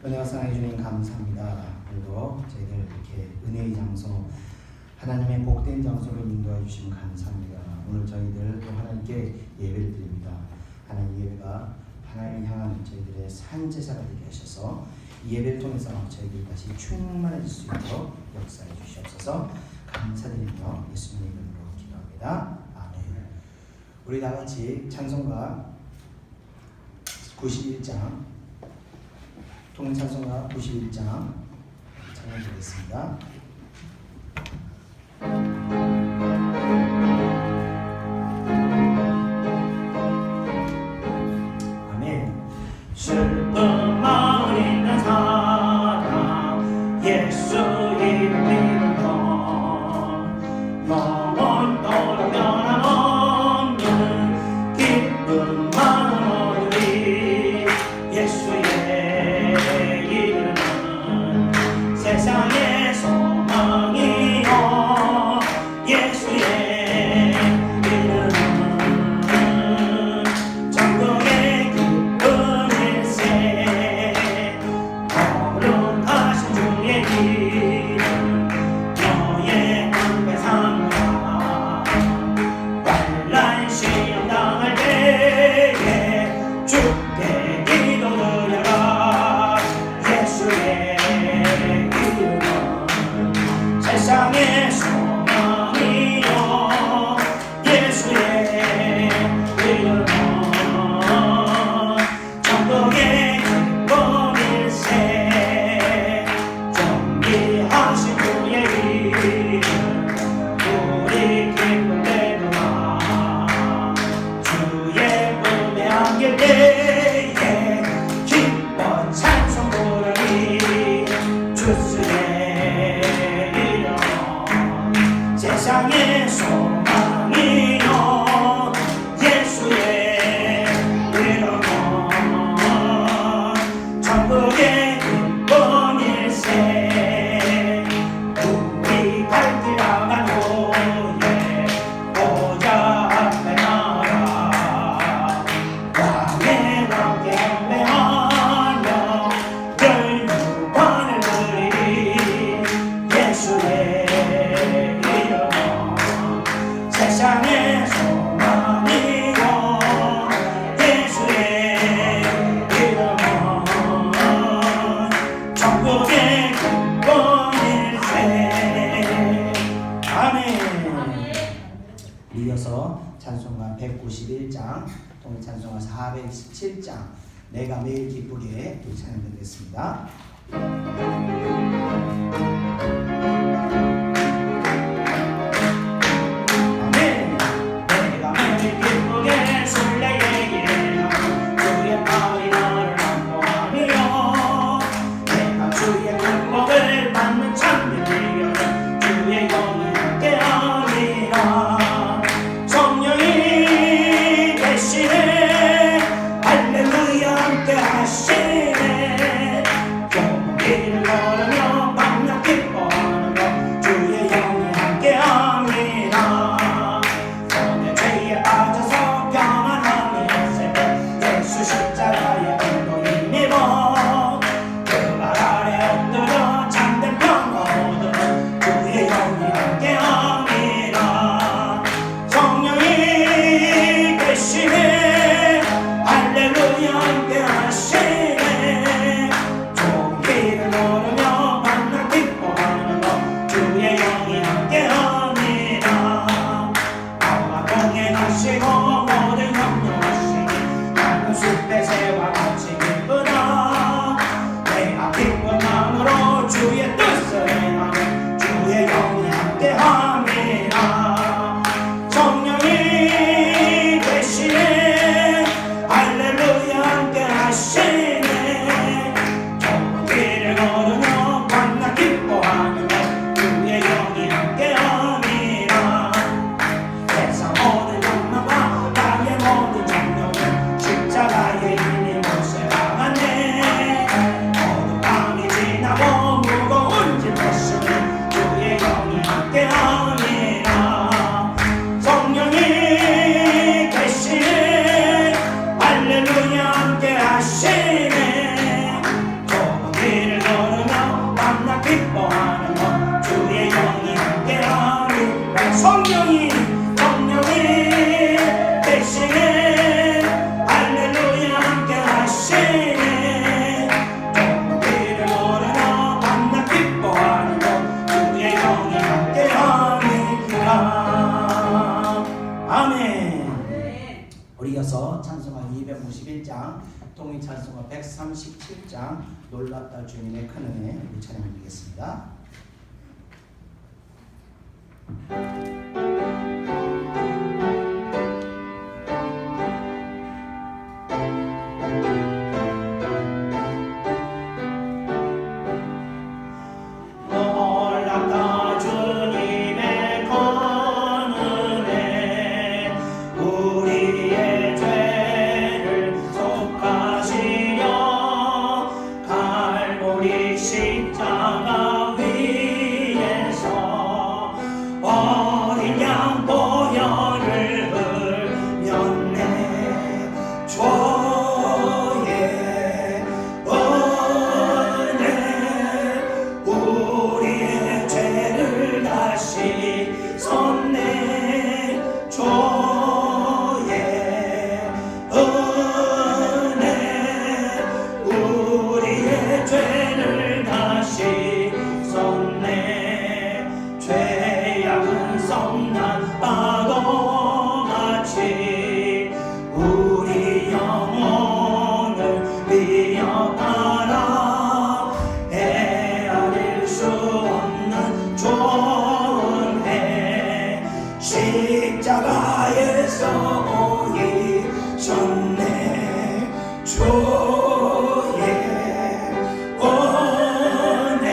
은혜와 사랑해 주님 감사합니다. 오늘도 저희들 이렇게 은혜의 장소, 하나님의 복된 장소로 인도해 주시면 감사합니다. 오늘 저희들 또 하나님께 예배를 드립니다. 하나님 예배가 하나님을 향한 저희들의 산제사가 되게 하셔서 이 예배를 통해서 저희들이 다시 충만해질 수 있도록 역사해 주시옵소서. 감사드리며 예수님의 이름으로 기도합니다. 아멘. 우리 다 같이 찬송가 91장 통일찬송가 91장 찬양드리겠습니다. 아멘. 슬픈 마음 있는 사람 예수 이름 믿는 것 영원토록 변함없는 기쁜 마음 얻으리. 예수의 이름은 세상의 소망이요 예수의 이름은 천국의 기쁨 일세. 거룩하신 주의 이름 너의 앞에 삼가 환난 시험 당할 때에 주께 기도드려라. 예수의 이름은 세상의 소망이요 예수의 이름은 천국의 기쁨 일세. 존귀하신 주의 이름 우리 기쁨 되도록 주의 품에 안길 때에 기뻐 찬송 부르리. 주의 이름 세상의 소망이요 예수의 이름은 천국의 기쁨 일세. 우리 갈 길 향한 후에 보좌 앞에 나가 왕의 왕께 경배하며 열무관을 드리리. 예수의 이름은 세상의 소망이요 예수의 이름은 천국의 기쁨 일세. 아멘. 이어서 찬송가 191장 통일찬송가 427장 내가 매일 기쁘게 찬양드리겠습니다. 아멘. 내가 매일 기쁘게 술래에게 주의 팔이 나를 안보하며 내가 주의 축복을 받는 참된 비결은 주의 영이 함께하리라. 성령이 계시네 할렐루야 함께하시네. 좁은 길을 걸으며 방랑 기뻐하는 것 주의 영이 함께합니다. 손에 죄에 빠져서 평안함이 없을 때 예수 십자가의 은도 힘입어 그 발 아래 엎드려 참된 평화 얻으면 주의 영이 함께합니다. 성령이 계시네 할렐루야 함께하시네. 찬송가 통일 찬송가 137장 놀랍다 주님의 큰 은혜 우리 찬양드리겠습니다. 놀랍다 주님의 큰 은혜 우리의 죄를 속하시려 갈보리 십자가 위에서 어린 양 보혈을 흘렸네. 주의 은혜 우리의 죄를 다시 섰네. 주의 은혜 우리의 죄를 다시 섰네. 죄악은 성난 파도같이 우리 영혼을 위협하라. 헤아릴 수 없는 좋은 해 십자가에서 보이셨네. 주의 은혜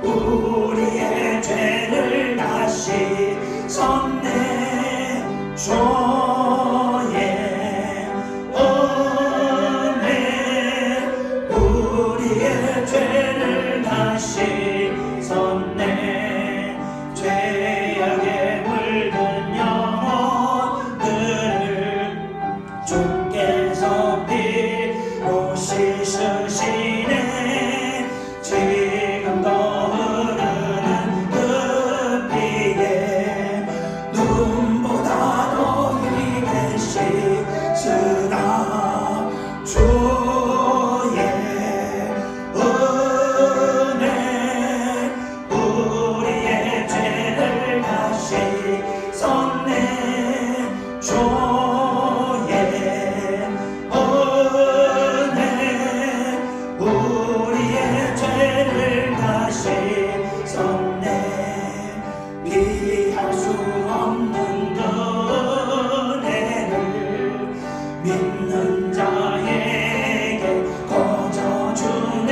우리의 죄를 다시 섰네. 주의 은혜 우리의 죄를 다시 섰네. 죄악에 물든 영혼들을 주께서 피로 씻으시네. 지금도 흐르는 그 피에 눈보다도 힘에 씻으라. 주의 은혜 우리의 죄를 다시 섰네. 주의 은혜 우리의 죄를 다시 섰네. 피할 수 없는 그 은혜를 믿는 자에게 거저주네.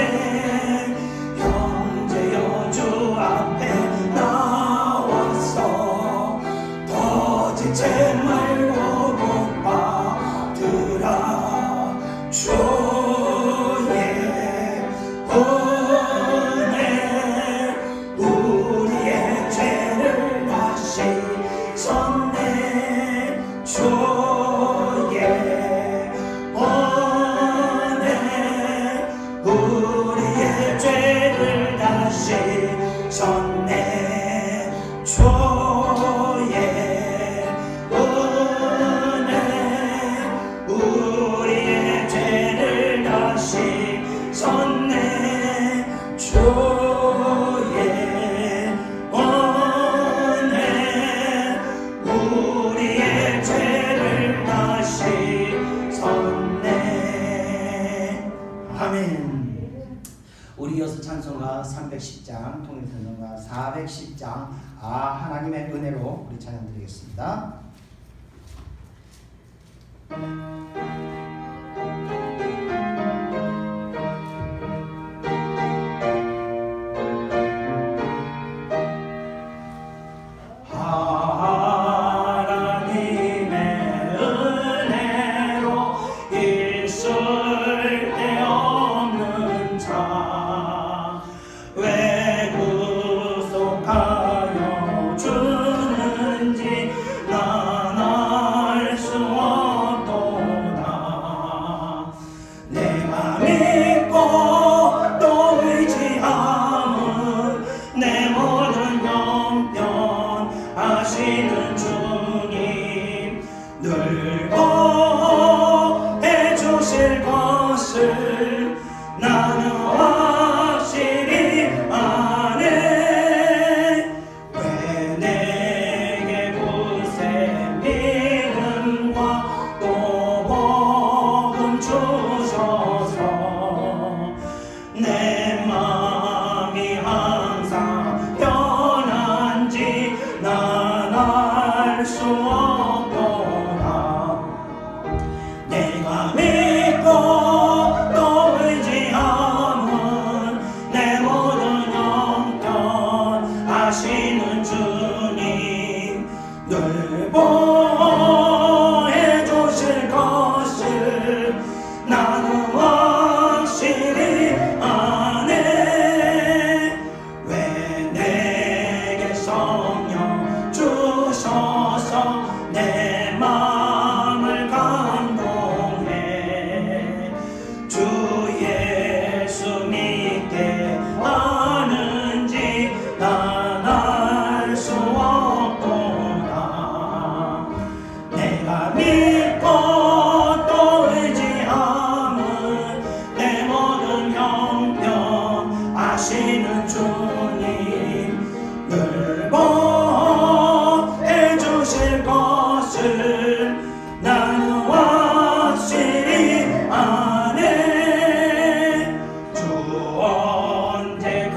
형제여 주 앞에 나와서 더 지체 말고 복 받으라. 주의 은혜 우리의 죄를 다시 섰네. 주의 은혜 우리의 죄를 다시 섰네. 주의 은혜 우리의 죄를 다시 섰네. 주의 은혜 우리의 죄를 다시 섰네. 아멘. 우리 이어서 찬송가 310장 통일 찬송가 410장 하나님의 은혜로 우리 찬양 드리겠습니다. 하나님의 은혜로 있을 데 없는 자 왜 구속하여 주는지 난 알 수 없도다. 내가 믿고 또 의지함은 내 모든 영변 하시는 주님 늘 보해주실 것을 나는 확실히 아네. 왜 내게 굳세 믿음과 또 복음 주님 늘 보해 주실 것을 나는 확실히 아네. 주 언제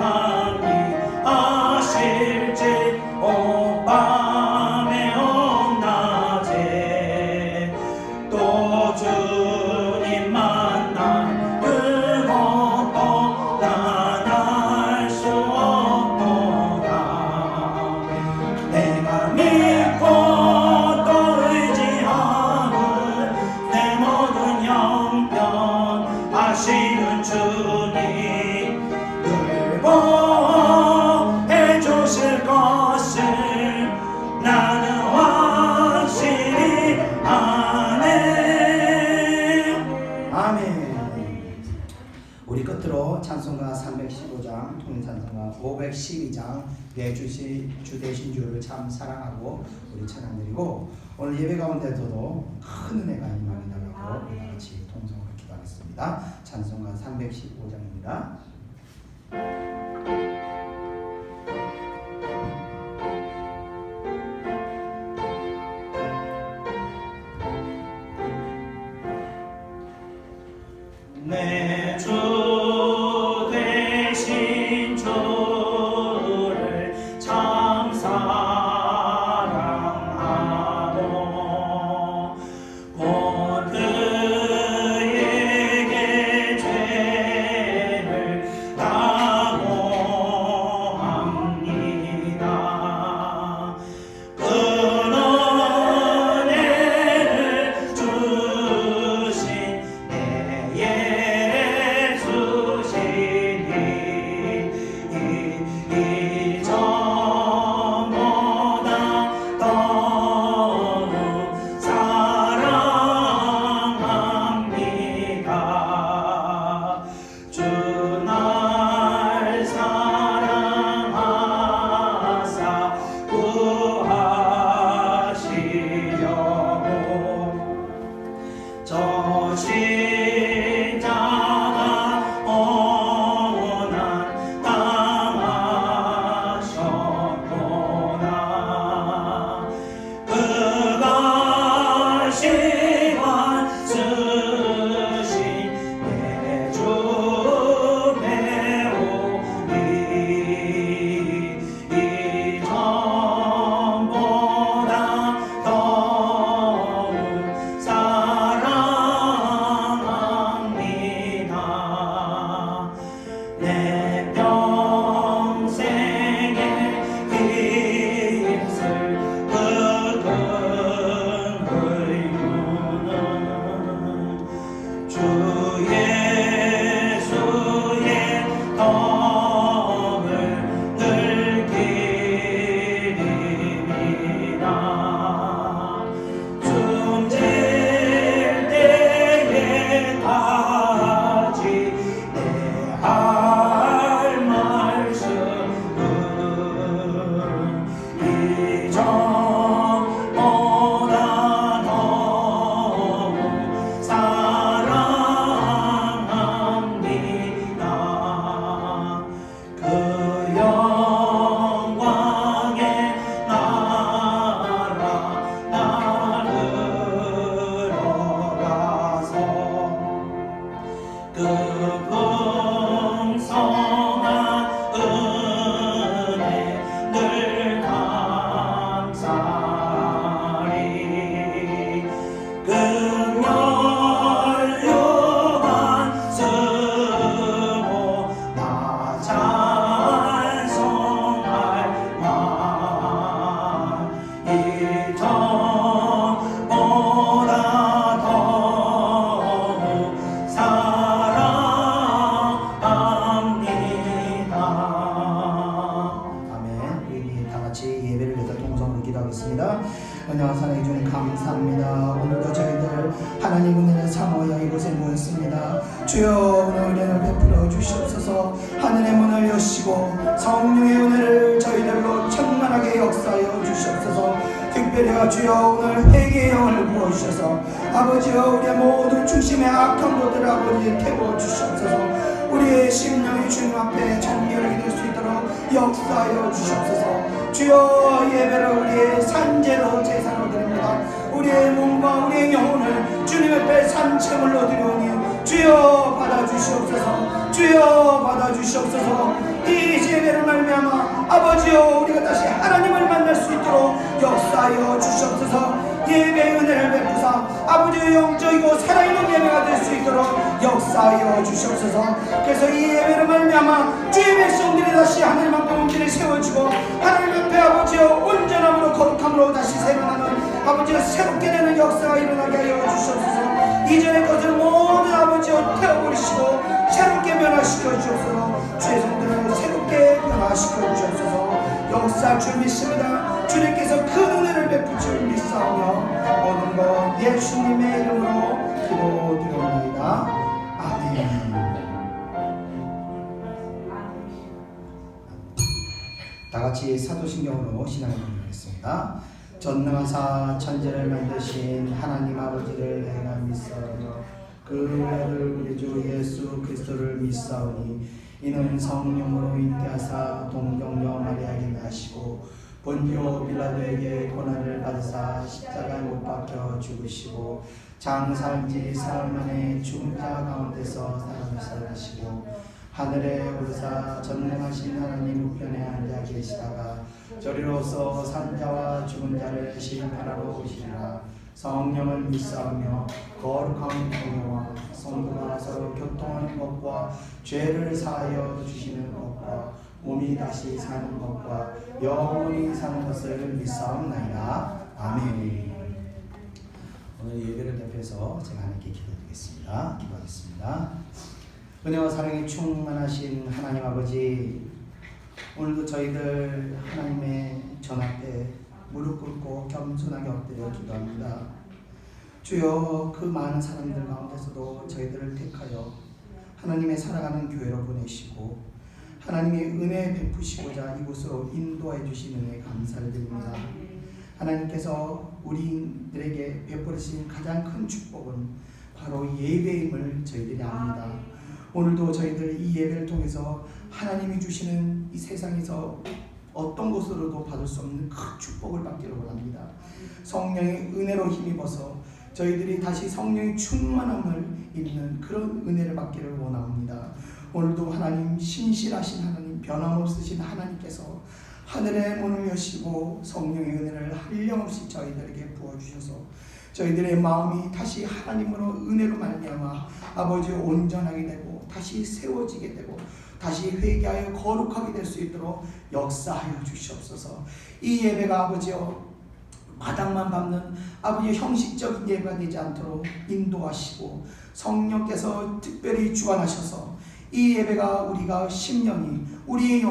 강림하실지 오 밤에 온낮에 또 주님 만나 그것도 난 알 수 없도다. 내가 믿고 또 의지하는 내 모든 형편 하시는 주님 늘 보해 주실 것을 나는 확실히 아네. 아멘. 우리 끝으로 찬송가 315장, 통일찬송가 512장 주 되신 주를 참 사랑하고 우리 찬양드리고, 오늘 예배 가운데서도 큰 은혜가 임하게 달라고 우리 같이 통성으로 기도하겠습니다. 찬송가 315장입니다. 내 주 되신 주를 참 사랑하고 곧 그에게 죄를 다고합니다. 그 은혜를 주신 이전보다 더욱 사랑합니다. 주 날 사랑하사 구하시려고 저 십자가 고난 당하셨구나. 그가 시간 쓰신 내 주 배우니 이전보다 더욱 사랑합니다. 내 평생에 힘쓸 그 큰 의무는 주 예수의 덕을 늘 기립니다. 숨질 때에 다지 내 할 말씀은 이전보다 더욱 사랑합니다. 그 영광의 나라 나르러 가서 그 풍성한 은혜 늘 감사리. 긍휼유한 쓰고 나 찬송할 만 이전보다 더욱 사랑합니다. 아멘. 우리 다 같이 예배를 위해서 통성으로 기도하겠습니다. 은혜와 사랑해 주님 감사합니다. 오늘도 저희들 하나님 은혜를 사모여 이곳에 모였습니다. 주여 오늘 은혜를 베풀어 주시옵소서. 하늘의 문을 여시고 성령의 은혜를 저희들로 충만하게 역사하여 주시옵소서. 특별히 주여 오늘 회개의 영을 부어주셔서 아버지여 우리의 모든 중심의 악한 것들을 아버지 태워 주시옵소서. 우리의 심령이 주님 앞에 정결하게 될 수 있도록 있도록 역사하여 주시옵소서. 주여 예배를 우리의 산재로 제사로 드립니다. 우리의 몸과 우리의 영혼을 주님 앞에 산채물로 드리오니 주여 받아주시옵소서. 주여 받아주시옵소서. 이 예배를 말미암아 아버지여 우리가 다시 하나님을 만날 수 있도록 역사하여 주시옵소서. 예배의 은혜를 베푸사 아버지의 영적이고 살아있는 예배가 될 수 있도록 역사하여 주시옵소서. 그래서 이 예배를 말미암아 주의 백성들이 다시 하나님 앞에 온전히 세워지고 하나님 앞에 아버지여 온전함으로 거룩함으로 다시 세워나는 아버지여 새롭게 되는 역사가 일어나게 하여 주시옵소서. 이전의 것을 모두 아버지여 태워버리시고 새롭게 변화시켜 주옵소서. 주의 성들을 새롭게 변화시켜 주옵소서. 역사 줄 믿습니다. 주님께서 큰 은혜를 베풀 줄 믿사오며 모든 것 예수님의 이름으로 기도드립니다. 아멘. 다같이 사도신경으로 신앙을 고백하겠습니다. 전능하사 천지를 만드신 하나님 아버지를 내가 믿사오며 그 아들 우리 주 예수 그리스도를 믿사오니 이는 성령으로 잉태하사 동정녀 마리아에게 나시고 본디오 빌라도에게 고난을 받으사 십자가에 못 박혀 죽으시고 장사한지 사흘 만에 죽은 자 가운데서 살아나시고 하늘에 오르사 전능하신 하나님 우편에 앉아 계시다가 저리로서 산자와 죽은 자를 심판하러 오시리라. 성령을 믿사오며 거룩한 공유와 성도가 서로 교통하는 것과 죄를 사하여 주시는 것과 몸이 다시 사는 것과 영원히 사는 것을 믿사옵나이다. 아멘. 오늘 예배를 대표해서 제가 하나님께 기도드리겠습니다. 기도하겠습니다. 은혜와 사랑이 충만하신 하나님 아버지, 오늘도 저희들 하나님의 전 앞에 무릎 꿇고 겸손하게 엎드려 기도합니다. 주여 그 많은 사람들 가운데서도 저희들을 택하여 하나님의 살아가는 교회로 보내시고 하나님의 은혜 베푸시고자 이곳으로 인도해 주신 은혜 감사를 드립니다. 하나님께서 우리들에게 베풀으신 가장 큰 축복은 바로 예배임을 저희들이 압니다. 오늘도 저희들 이 예배를 통해서 하나님이 주시는 이 세상에서 어떤 것으로도 받을 수 없는 큰 축복을 받기를 원합니다. 성령의 은혜로 힘입어서 저희들이 다시 성령의 충만함을 입는 그런 은혜를 받기를 원합니다. 오늘도 하나님 신실하신 하나님 변함없으신 하나님께서 하늘의 문을 여시고 성령의 은혜를 한량없이 저희들에게 부어주셔서 저희들의 마음이 다시 하나님으로 은혜로 말미암아 아버지 온전하게 되고 다시 세워지게 되고 다시 회개하여 거룩하게 될 수 있도록 역사하여 주시옵소서. 이 예배가 아버지여 마당만 밟는 아버지 형식적인 예배가 되지 않도록 인도하시고 성령께서 특별히 주관하셔서 이 예배가 우리가 심령이 우리의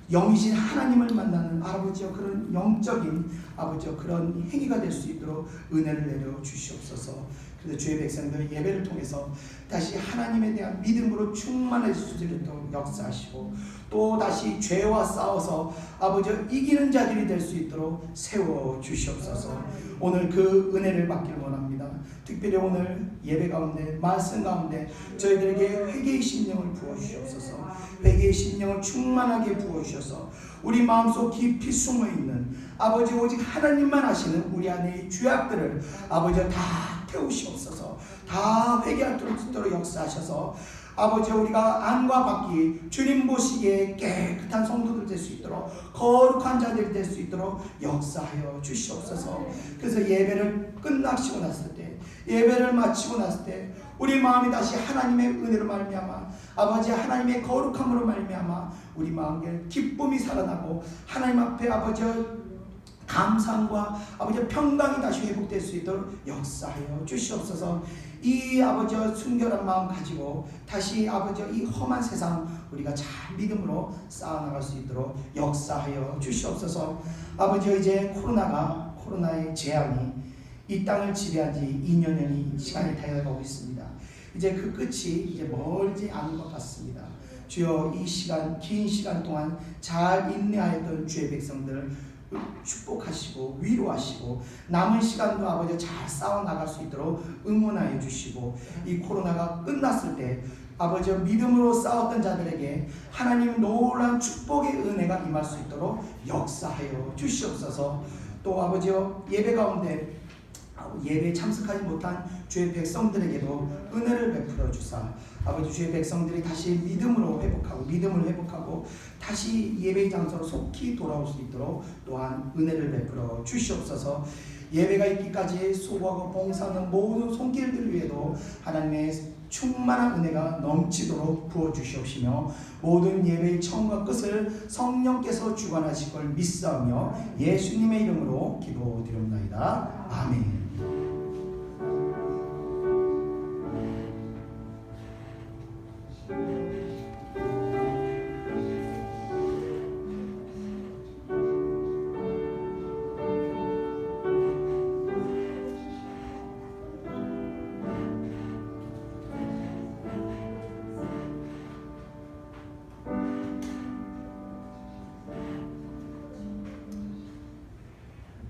영이신 하나님을 만나는 아버지여 그런 영적인 아버지여 그런 행위가 될 수 있도록 은혜를 내려 주시옵소서. 그래서 주의 백성들 예배를 통해서 다시 하나님에 대한 믿음으로 충만해질 수 있도록 역사하시고 또 다시 죄와 싸워서 아버지 이기는 자들이 될 수 있도록 세워 주시옵소서. 오늘 그 은혜를 받기를 원합니다. 특별히 오늘 예배 가운데 말씀 가운데 저희들에게 회개의 심령을 부어주시옵소서. 회개의 심령을 충만하게 부어주셔서 우리 마음속 깊이 숨어있는 아버지 오직 하나님만 아시는 우리 안의 죄악들을 아버지 다 태우시옵소서. 다 회개할 수 있도록 역사하셔서 아버지 우리가 안과 밖이 주님 보시기에 깨끗한 성도들 될 수 있도록 거룩한 자들이 될 수 있도록 역사하여 주시옵소서. 그래서 예배를 끝나시고 났을 때 예배를 마치고 났을 때 우리 마음이 다시 하나님의 은혜로 말미암아 아버지 하나님의 거룩함으로 말미암아 우리 마음에 기쁨이 살아나고 하나님 앞에 아버지 감상과 아버지 평강이 다시 회복될 수 있도록 역사하여 주시옵소서. 이 아버지 순결한 마음 가지고 다시 아버지 이 험한 세상 우리가 잘 믿음으로 쌓아나갈 수 있도록 역사하여 주시옵소서. 아버지 이제 코로나의 재앙이 이 땅을 지배한 지 2년이 시간이 다가가고 있습니다. 이제 그 끝이 이제 멀지 않은 것 같습니다. 주여 이 시간 긴 시간 동안 잘 인내하였던 주의 백성들 축복하시고 위로하시고 남은 시간도 아버지 잘 싸워나갈 수 있도록 응원하여 주시고 이 코로나가 끝났을 때 아버지여 믿음으로 싸웠던 자들에게 하나님 놀라운 축복의 은혜가 임할 수 있도록 역사하여 주시옵소서. 또 아버지여 예배 가운데 예배에 참석하지 못한 주의 백성들에게도 은혜를 베풀어 주사 아버지 주의 백성들이 다시 믿음을 회복하고 다시 예배 장소로 속히 돌아올 수 있도록 또한 은혜를 베풀어 주시옵소서. 예배가 있기까지 수고하고 봉사하는 모든 손길들 위에도 하나님의 충만한 은혜가 넘치도록 부어주시옵시며 모든 예배의 처음과 끝을 성령께서 주관하실 걸 믿사오며 예수님의 이름으로 기도드립니다. 아멘.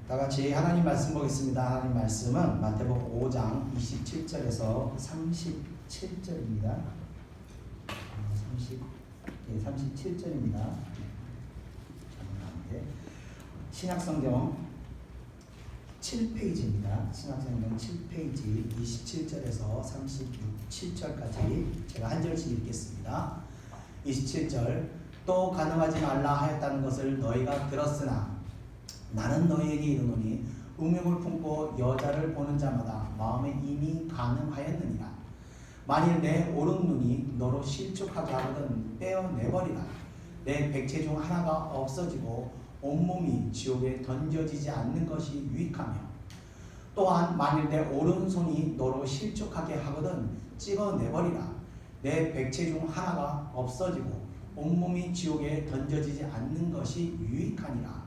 다 같이 하나님 말씀 보겠습니다. 하나님 말씀은 마태복음 5장 27절에서 37절입니다. 37절입니다. 신약성경 7페이지입니다. 신약성경 7페이지 27절에서 37절까지 제가 한 절씩 읽겠습니다. 27절 또 간음하지 말라 하였다는 것을 너희가 들었으나 나는 너희에게 이르노니 음욕을 품고 여자를 보는 자마다 마음에 이미 간음하였느니라. 만일 내 오른 눈이 너로 실족하게 하거든 떼어내버리라. 내 백체 중 하나가 없어지고 온몸이 지옥에 던져지지 않는 것이 유익하며 또한 만일 내 오른손이 너로 실족하게 하거든 찍어내버리라. 내 백체 중 하나가 없어지고 온몸이 지옥에 던져지지 않는 것이 유익하니라.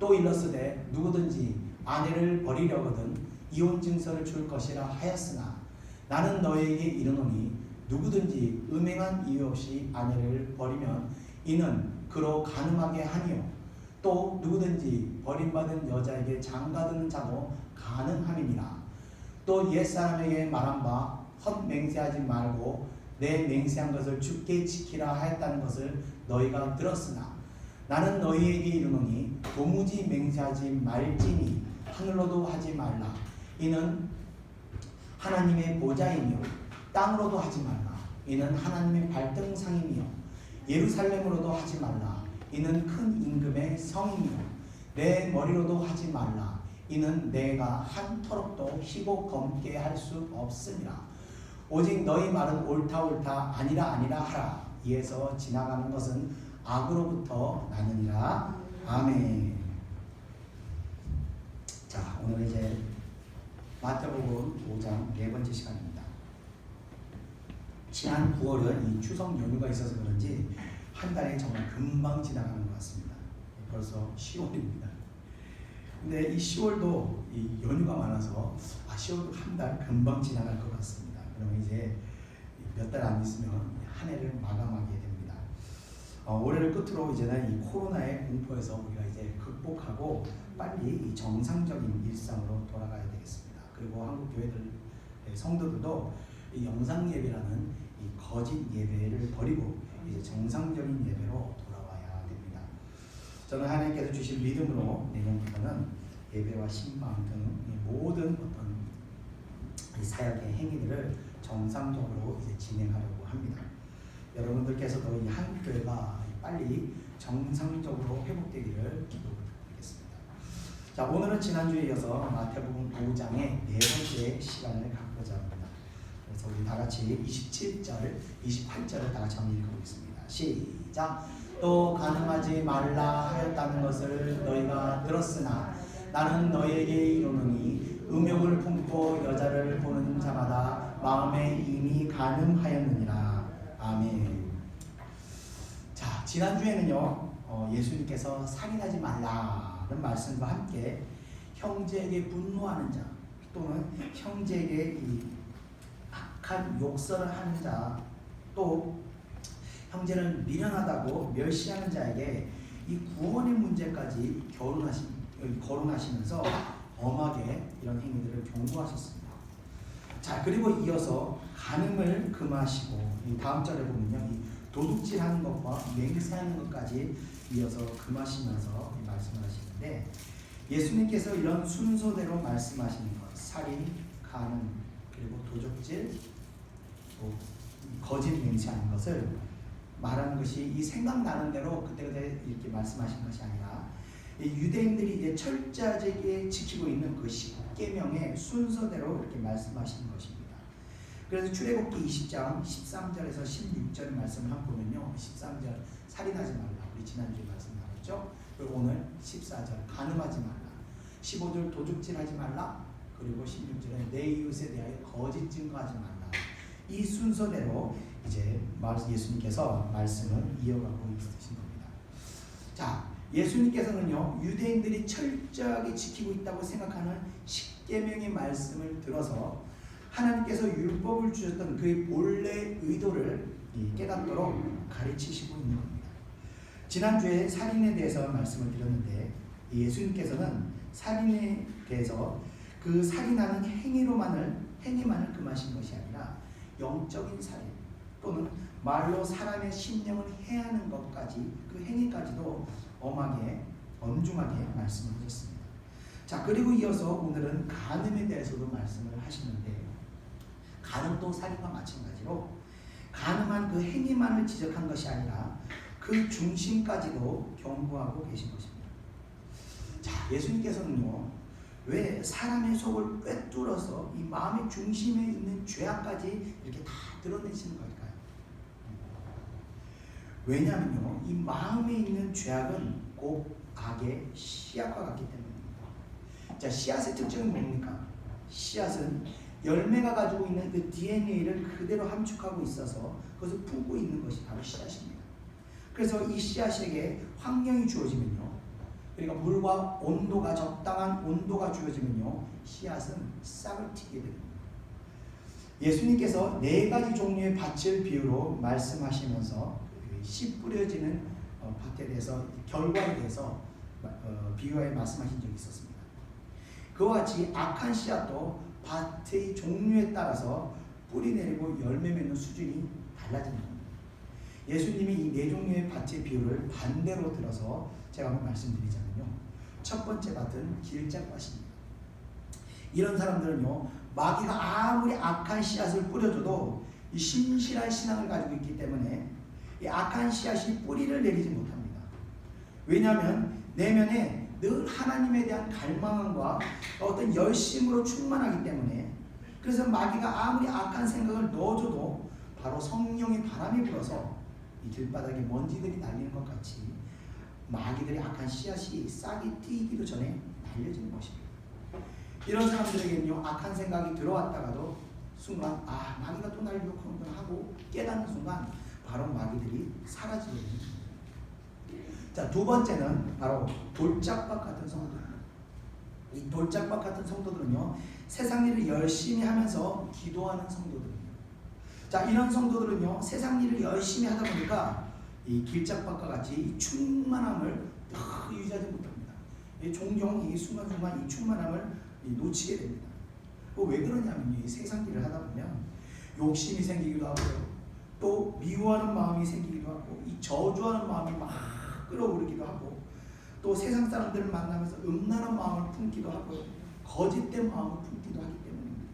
또 일렀으되 누구든지 아내를 버리려거든 이혼 증서를 줄 것이라 하였으나 나는 너희에게 이르노니 누구든지 음행한 이유 없이 아내를 버리면 이는 그로 간음하게 하니요 또 누구든지 버림받은 여자에게 장가드는 자도 간음함이니라. 또 옛사람에게 말한 바 헛맹세하지 말고 내 맹세한 것을 주께 지키라 하였다는 것을 너희가 들었으나 나는 너희에게 이르노니 도무지 맹세하지 말지니 하늘로도 하지 말라. 이는 하나님의 보좌이며 땅으로도 하지 말라. 이는 하나님의 발등상이며 예루살렘으로도 하지 말라. 이는 큰 임금의 성이며 내 머리로도 하지 말라. 이는 내가 한 터럭도 희고 검게 할 수 없음이라. 오직 너희 말은 옳다 아니라 하라. 이에서 지나가는 것은 악으로부터 나느니라. 아멘. 자, 오늘 이제 마태복음 5장 네 번째 시간입니다. 지난 9월은 이 추석 연휴가 있어서 그런지 한 달이 정말 금방 지나가는 것 같습니다. 벌써 10월입니다. 근데 이 10월도 이 연휴가 많아서 10월도 한 달 금방 지나갈 것 같습니다. 그러면 이제 몇 달 안 있으면 한 해를 마감하게 됩니다. 올해를 끝으로 이제는 이 코로나의 공포에서 우리가 이제 극복하고 빨리 이 정상적인 일상으로 돌아가야 되겠습니다. 그리고 한국 교회들 성도들도 이 영상 예배라는 이 거짓 예배를 버리고 이제 정상적인 예배로 돌아와야 됩니다. 저는 하나님께서 주신 믿음으로 내년부터는 예배와 신방 등 모든 어떤 이 사역의 행위들을 정상적으로 이제 진행하려고 합니다. 여러분들께서도 이 한국교회가 빨리 정상적으로 회복되기를 기도드리겠습니다. 자, 오늘은 지난주에 이어서 마태복음 5장의 네 번째 시간을 갖고자 합니다. 그래서 우리 다 같이 27절, 28절을 다 같이 한번 읽어보겠습니다. 시작! 또 간음하지 말라 하였다는 것을 너희가 들었으나 나는 너희에게 이르노니 음욕을 품고 여자를 보는 자마다 마음에 이미 간음하였느니라. 아멘. 자, 지난주에는요 예수님께서 살인하지 말라는 말씀과 함께 형제에게 분노하는 자 또는 형제에게 이 악한 욕설을 하는 자 또 형제를 미련하다고 멸시하는 자에게 이 구원의 문제까지 거론하시면서 엄하게 이런 행위들을 경고하셨습니다. 자, 그리고 이어서 간음을 금하시고 이 다음 절에 보면요, 이 도둑질하는 것과 맹세하는 것까지 이어서 금하시면서 말씀을 하시는데, 예수님께서 이런 순서대로 말씀하시는 것, 살인, 간음, 그리고 도적질, 또 거짓 맹세하는 것을 말하는 것이 이 생각나는 대로 그때그때 이렇게 말씀하신 것이 아니라, 이 유대인들이 이제 철저하게 지키고 있는 그 10계명의 순서대로 이렇게 말씀하시는 것입니다. 그래서 출애굽기 20장 13절에서 16절 말씀을 한번 보면요, 13절 살인하지 말라, 우리 지난주에 말씀 나눴죠. 그리고 오늘 14절 간음하지 말라, 15절 도둑질하지 말라, 그리고 16절에 내 이웃에 대하여 거짓 증거하지 말라. 이 순서대로 이제 예수님께서 말씀을 이어가고 있으신 겁니다. 자, 예수님께서는요, 유대인들이 철저하게 지키고 있다고 생각하는 10계명의 말씀을 들어서 하나님께서 율법을 주셨던 그의 본래 의도를 깨닫도록 가르치시고 있는 겁니다. 지난주에 살인에 대해서 말씀을 드렸는데, 예수님께서는 살인에 대해서 그 살인하는 행위만을 금하신 것이 아니라 영적인 살인 또는 말로 사람의 심령을 해하는 것까지, 그 행위까지도 엄중하게 말씀을 하셨습니다. 자, 그리고 이어서 오늘은 간음에 대해서도 말씀을 하시는데, 간음도 살인과 마찬가지로 간음한 그 행위만을 지적한 것이 아니라 그 중심까지도 경고하고 계신 것입니다. 자, 예수님께서는요, 왜 사람의 속을 꿰뚫어서 이 마음의 중심에 있는 죄악까지 이렇게 다 드러내시는 걸까요? 왜냐하면요, 이 마음에 있는 죄악은 꼭 악의 씨앗과 같기 때문입니다. 자, 씨앗의 특징은 뭡니까? 씨앗은 열매가 가지고 있는 그 DNA를 그대로 함축하고 있어서 그것을 품고 있는 것이 바로 씨앗입니다. 그래서 이 씨앗에게 환경이 주어지면요, 그러니까 물과 온도가 적당한 온도가 주어지면요, 씨앗은 싹을 틔게 됩니다. 예수님께서 4가지 종류의 밭을 비유로 말씀하시면서 씨 뿌려지는 밭에 대해서, 결과에 대해서 비유하여 말씀하신 적이 있었습니다. 그와 같이 악한 씨앗도 밭의 종류에 따라서 뿌리 내리고 열매 맺는 수준이 달라지는 겁니다. 예수님이 이 4종류의 밭의 비유를 반대로 들어서 제가 한번 말씀드리자면요, 첫 번째 밭은 길짝밭입니다. 이런 사람들은요, 마귀가 아무리 악한 씨앗을 뿌려줘도 이 신실한 신앙을 가지고 있기 때문에 이 악한 씨앗이 뿌리를 내리지 못합니다. 왜냐하면 내면에 늘 하나님에 대한 갈망과 어떤 열심으로 충만하기 때문에, 그래서 마귀가 아무리 악한 생각을 넣어줘도 바로 성령의 바람이 불어서 이 길바닥에 먼지들이 날리는 것 같이 마귀들의 악한 씨앗이 싹이 튀기도 전에 날려지는 것입니다. 이런 사람들에게는요, 악한 생각이 들어왔다가도 순간 마귀가 또 날 유혹하는구나 하고 깨닫는 순간 바로 마귀들이 사라지게 됩니다. 자, 두 번째는 바로 돌짝밭 같은 성도들입니다. 이 돌짝밭 같은 성도들은요, 세상 일을 열심히 하면서 기도하는 성도들입니다. 자, 이런 성도들은요, 세상 일을 열심히 하다 보니까 이 길짝밭과 같이 이 충만함을 유지하지 못합니다. 종종 이 순간순간 이 충만함을 놓치게 됩니다. 왜 그러냐면요, 이 세상 일을 하다 보면 욕심이 생기기도 하고요, 또 미워하는 마음이 생기기도 하고, 이 저주하는 마음이 막 끌어오르기도 하고, 또 세상 사람들을 만나면서 음란한 마음을 품기도 하고요, 거짓된 마음을 품기도 하기 때문입니다.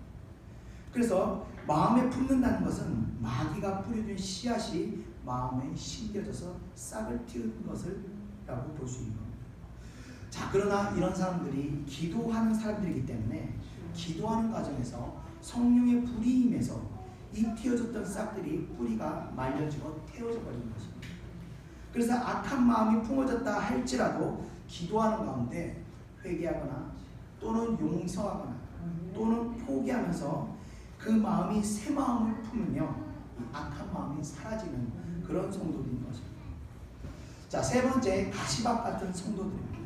그래서 마음에 품는다는 것은 마귀가 뿌려준 씨앗이 마음에 심겨져서 싹을 틔우는 것을 라고 볼 수 있는 겁니다. 자, 그러나 이런 사람들이 기도하는 사람들이기 때문에 기도하는 과정에서 성령의 불이 임해서 이 틔워졌던 싹들이 뿌리가 말려지고 태워져 버리는 것입니다. 그래서 악한 마음이 품어졌다 할지라도 기도하는 가운데 회개하거나 또는 용서하거나 또는 포기하면서 그 마음이 새 마음을 품으며 이 악한 마음이 사라지는 그런 성도들인 것입니다. 자, 세 번째, 가시밭 같은 성도들입니다.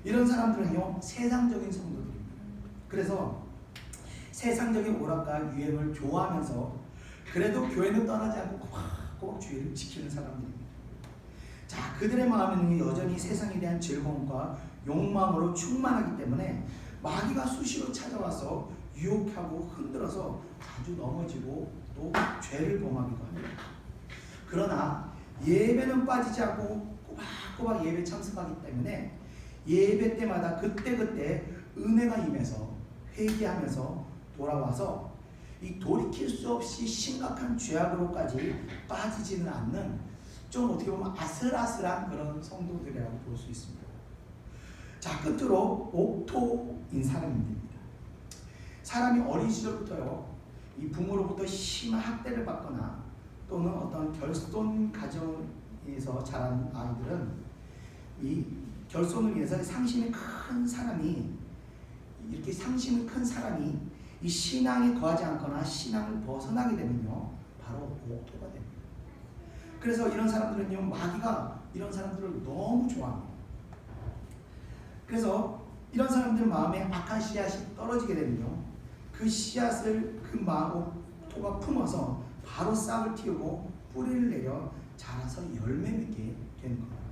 이런 사람들은요, 세상적인 성도들입니다. 그래서 세상적인 오락과 유행을 좋아하면서 그래도 교회는 떠나지 않고 꼬박꼬박 주의를 지키는 사람들입니다. 자, 그들의 마음에는 여전히 세상에 대한 즐거움과 욕망으로 충만하기 때문에 마귀가 수시로 찾아와서 유혹하고 흔들어서 자주 넘어지고 또 죄를 범하기도 합니다. 그러나 예배는 빠지지 않고 꼬박꼬박 예배 참석하기 때문에 예배 때마다 그때그때 은혜가 임해서 회개하면서 돌아와서 이 돌이킬 수 없이 심각한 죄악으로까지 빠지지는 않는 좀 어떻게 보면 아슬아슬한 그런 성도들이라고 볼 수 있습니다. 자, 끝으로 옥토인 사람입니다. 사람이 어린 시절부터요, 이 부모로부터 심한 학대를 받거나 또는 어떤 결손 가정에서 자란 아이들은 이 결손을 위해서 상심이 큰 사람이 이렇게 상심이 큰 사람이 이 신앙에 거하지 않거나 신앙을 벗어나게 되면요, 바로 옥토가 됩니다. 그래서 이런 사람들은요, 마귀가 이런 사람들을 너무 좋아합니다. 그래서 이런 사람들 마음에 악한 씨앗이 떨어지게 되면요, 그 씨앗을 그 옥토가 품어서 바로 싹을 틔우고 뿌리를 내려 자라서 열매 맺게 되는 겁니다.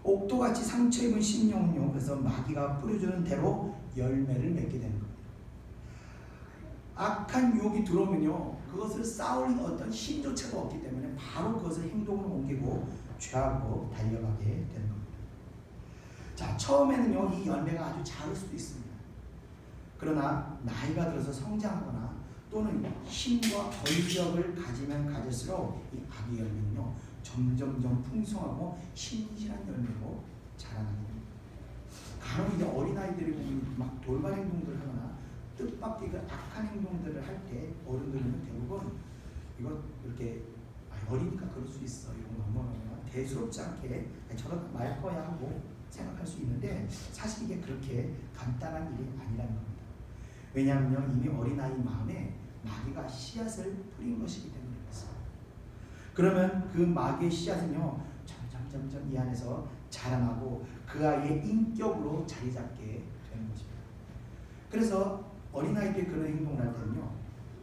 옥토같이 상처 입은 심령은요, 그래서 마귀가 뿌려주는 대로 열매를 맺게 되는 겁니다. 악한 유혹이 들어오면요, 그것을 싸울 어떤 힘조차가 없기 때문에 바로 그것을 행동으로 옮기고 죄악으로 달려가게 되는 겁니다. 자, 처음에는요, 이 열매가 아주 작을 수도 있습니다. 그러나 나이가 들어서 성장하거나 또는 힘과 권력을 가지면 가질수록 이 악의 열매는요, 점점점 풍성하고 신실한 열매로 자라나게 됩니다. 간혹 이제 어린아이들이 보면 막 돌발 행동들을 하거나 뜻밖의 악한 행동들을 할 때 어른들은 대부분 이거 이렇게 어리니까 그럴 수 있어, 이런 거 넘어가거나 대수롭지 않게 저런 말 거야 하고 생각할 수 있는데 사실 이게 그렇게 간단한 일이 아니라는 겁니다. 왜냐하면 이미 어린아이 마음에 마귀가 씨앗을 뿌린 것이기 때문에 그렇습니다. 그러면 그 마귀의 씨앗은요, 점점 이 안에서 자라나고 그 아이의 인격으로 자리 잡게 되는 것입니다. 그래서 어린아이들이 그런 행동을 할 때는요,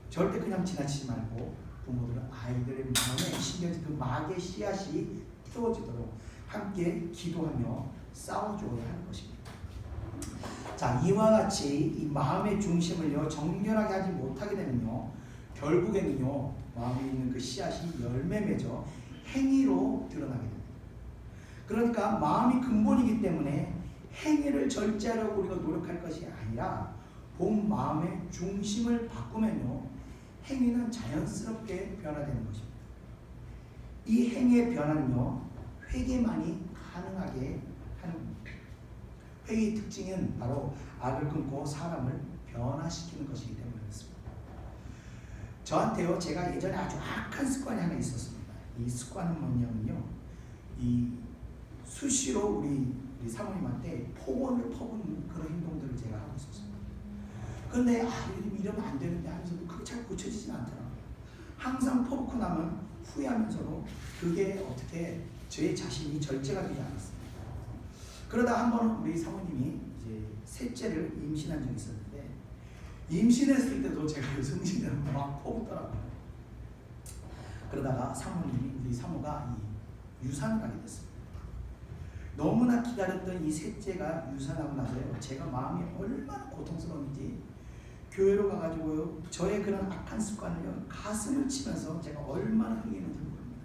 절대 그냥 지나치지 말고 부모들은 아이들의 마음에 심겨진 그 마귀의 씨앗이 띄워지도록 함께 기도하며 싸워줘야 하는 것입니다. 자, 이와 같이 이 마음의 중심을요, 정결하게 하지 못하게 되면요, 결국에는요, 마음에 있는 그 씨앗이 열매 맺어 행위로 드러나게 됩니다. 그러니까 마음이 근본이기 때문에 행위를 절제하려고 우리가 노력할 것이 아니라 본 마음의 중심을 바꾸면요, 행위는 자연스럽게 변화되는 것입니다. 이 행위의 변화는요, 회개만이 가능하게 하는 겁니다. 회개의 특징은 바로 악을 끊고 사람을 변화시키는 것이기 때문에 그렇습니다. 저한테요, 제가 예전에 아주 악한 습관이 하나 있었습니다. 이 습관은 뭐냐면요, 이 수시로 우리 사모님한테 폭언을 퍼붓는 그런 행동들을 제가 하고 있었습니다. 그런데 이러면 안 되는데 하면서도 그게 잘 고쳐지진 않더라고요. 항상 퍼붓고 나면 후회하면서도 그게 어떻게 제 자신이 절제가 되지 않았습니다. 그러다 한 번은 우리 사모님이 이제 셋째를 임신한 적이 있었는데, 임신했을 때도 제가 성신을 막 퍼붓더라고요. 그러다가 우리 사모가 이 유산을 하게 됐습니다. 너무나 기다렸던 이 셋째가 유산하고 나서요, 제가 마음이 얼마나 고통스러운지 교회로 가가지고요, 저의 그런 악한 습관을요, 가슴을 치면서 제가 얼마나 흥했는지 모릅니다.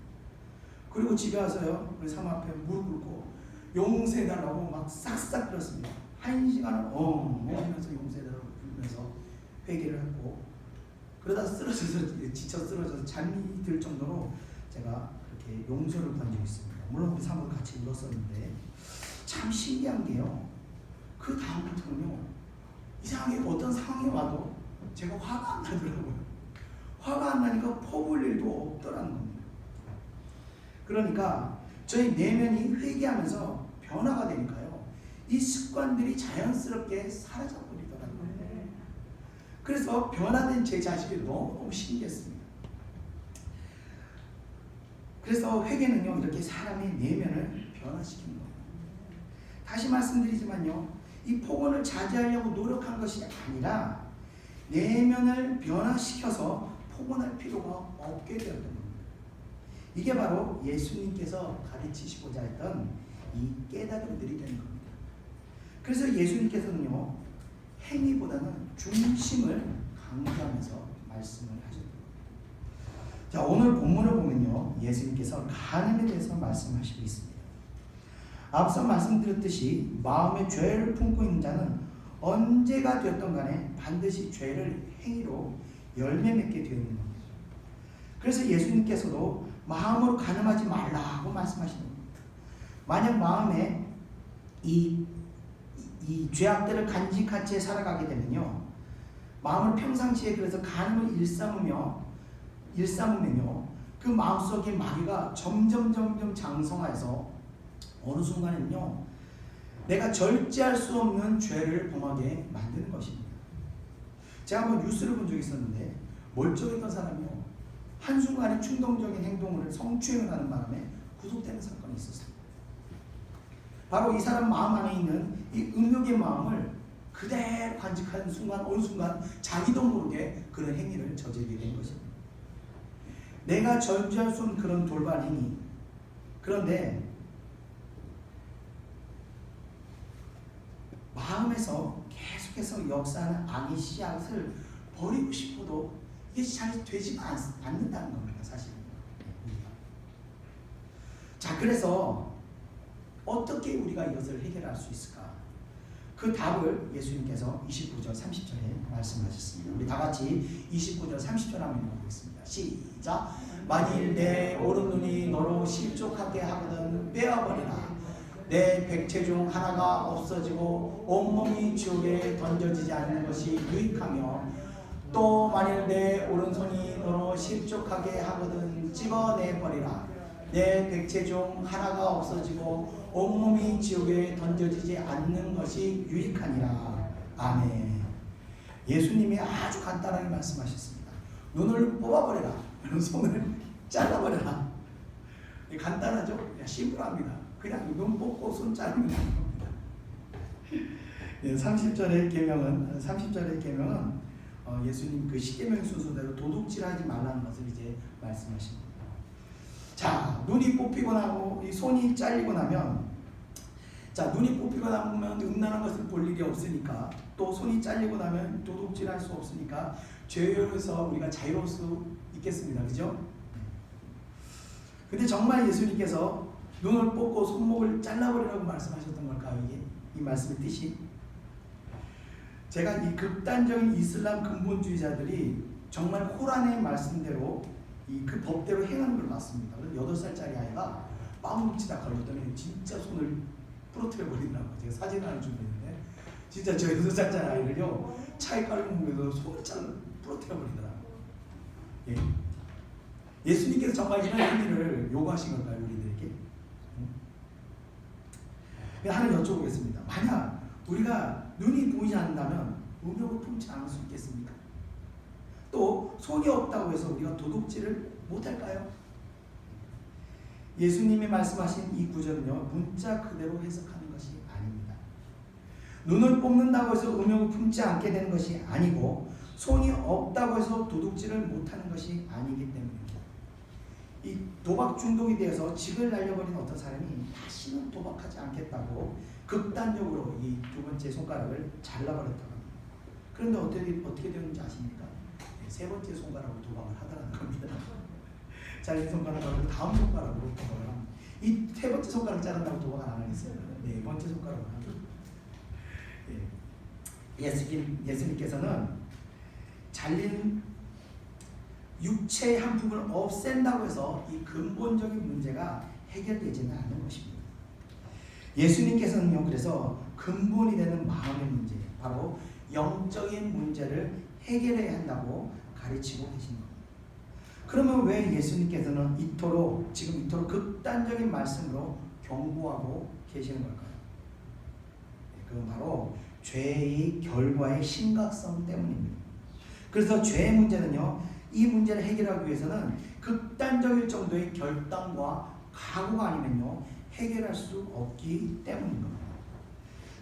그리고 집에 와서요, 우리 사모 앞에 무릎 꿇고 용서해달라고 막 싹싹 빌었습니다. 1시간을 하면서 용서해달라고 빌면서 회개를 하고, 그러다 지쳐 쓰러져서 잠이 들 정도로 제가 그렇게 용서를 구한 적이 있습니다. 물론 우리 사모도 같이 울었었는데, 참 신기한 게요, 그 다음부터는요, 이상하게 어떤 상황이 와도 제가 화가 안 나더라고요. 화가 안 나니까 퍼볼 일도 없더라는 겁니다. 그러니까 저희 내면이 회개하면서 변화가 되니까요, 이 습관들이 자연스럽게 사라져버리더라는 거예요. 그래서 변화된 제 자신이 너무 신기했습니다. 그래서 회개는요, 이렇게 사람의 내면을 변화시키는 거예요. 다시 말씀드리지만요, 이 폭언을 자제하려고 노력한 것이 아니라 내면을 변화시켜서 폭언할 필요가 없게 되었던 겁니다. 이게 바로 예수님께서 가르치시고자 했던 이 깨달음들이 되는 겁니다. 그래서 예수님께서는요, 행위보다는 중심을 강조하면서 말씀을 하셨던 겁니다. 자, 오늘 본문을 보면요, 예수님께서 간음에 대해서 말씀하시고 있습니다. 앞서 말씀드렸듯이 마음에 죄를 품고 있는 자는 언제가 되었던 간에 반드시 죄를 행위로 열매 맺게 되어 있는 겁니다. 그래서 예수님께서도 마음으로 간음하지 말라고 말씀하시는 겁니다. 만약 마음에 이 죄악들을 간직한 채 살아가게 되면요, 마음을 평상시에 그래서 간음을 일삼으면요, 그 마음속의 마귀가 점점 장성하여서 어느 순간에는요, 내가 절제할 수 없는 죄를 범하게 만드는 것입니다. 제가 한번 뉴스를 본 적이 있었는데, 멀쩡했던 사람이요, 한순간에 충동적인 행동을 성추행을 하는 바람에 구속되는 사건이 있었습니다. 바로 이 사람 마음 안에 있는 이 음욕의 마음을 그대로 간직하는 순간, 어느 순간 자기도 모르게 그런 행위를 저지르게 된 것입니다. 내가 절제할 수 없는 그런 돌발 행위. 그런데 마음에서 계속해서 역사하는 악의 씨앗을 버리고 싶어도 이게 잘 되지 않는다는 겁니다, 사실. 자, 그래서 어떻게 우리가 이것을 해결할 수 있을까? 그 답을 예수님께서 29절 30절에 말씀하셨습니다. 우리 다 같이 29절 30절 한번 읽어보겠습니다. 시작. 만일 내 오른눈이 너로 실족하게 하거든 빼어버리라. 내 백체 중 하나가 없어지고 온몸이 지옥에 던져지지 않는 것이 유익하며, 또 만일 내 오른손이 너로 실족하게 하거든 찍어내버리라. 내 백체 중 하나가 없어지고 온몸이 지옥에 던져지지 않는 것이 유익하니라. 아멘. 예수님이 아주 간단하게 말씀하셨습니다. 눈을 뽑아버려라. 손을 잘라버려라. 간단하죠? 심플합니다. 그냥 눈 뽑고 손 자르면 되는 겁니다. 30절의 계명은 예수님 그 십계명 순서대로 도둑질하지 말라는 것을 이제 말씀하십니다. 자, 눈이 뽑히고 나고 이 손이 잘리고 나면, 자, 눈이 뽑히고 나면 음란한 것을 볼 일이 없으니까, 또 손이 잘리고 나면 도둑질할 수 없으니까 죄에서 우리가 자유로울 수 있겠습니다. 그죠? 근데 정말 예수님께서 눈을 뽑고 손목을 잘라버리라고 말씀하셨던 걸까요? 이게 이 말씀의 뜻이? 제가 이 극단적인 이슬람 근본주의자들이 정말 호란의 말씀대로 그 법대로 행하는 걸 봤습니다. 8살짜리 아이가 빵 뭉치다 걸렸더니 진짜 손을 부러뜨려 버리더라고요. 제가 사진을 하나 준비했는데, 진짜 저 8살짜리 아이를요, 차에 깔고 먹으면서 손을 부러뜨려 버리더라고요. 예. 예수님께서 정말 이런 행위를 요구하신 걸까요, 우리들에게? 하나 여쭤보겠습니다. 만약 우리가 눈이 보이지 않는다면 음욕을 품지 않을 수 있겠습니까? 또 손이 없다고 해서 우리가 도둑질을 못할까요? 예수님이 말씀하신 이 구절은요, 문자 그대로 해석하는 것이 아닙니다. 눈을 뽑는다고 해서 음욕을 품지 않게 되는 것이 아니고, 손이 없다고 해서 도둑질을 못하는 것이 아니기 때문입니다. 이 도박 중독이 되어서 집을 날려버린 어떤 사람이 다시는 도박하지 않겠다고 극단적으로 이 두 번째 손가락을 잘라버렸다고 합니다. 그런데 어떻게 되는지 아십니까? 세 번째 손가락으로 도박을 하더라는 겁니다. 잘린 손가락으로 다음 손가락으로 도박을 합니다. 이 세 번째 손가락 자른다고 도박을 안 하겠어요. 네 번째 손가락으로 하죠. 예수님께서는 잘린 육체의 한 부분을 없앤다고 해서 이 근본적인 문제가 해결되지는 않는 것입니다. 예수님께서는요, 그래서 근본이 되는 마음의 문제, 바로 영적인 문제를 해결해야 한다고 가르치고 계신 겁니다. 그러면 왜 예수님께서는 이토록 극단적인 말씀으로 경고하고 계시는 걸까요? 그건 바로 죄의 결과의 심각성 때문입니다. 그래서 죄의 문제는요, 이 문제를 해결하기 위해서는 극단적일 정도의 결단과 각오가 아니면요, 해결할 수 없기 때문인 겁니다.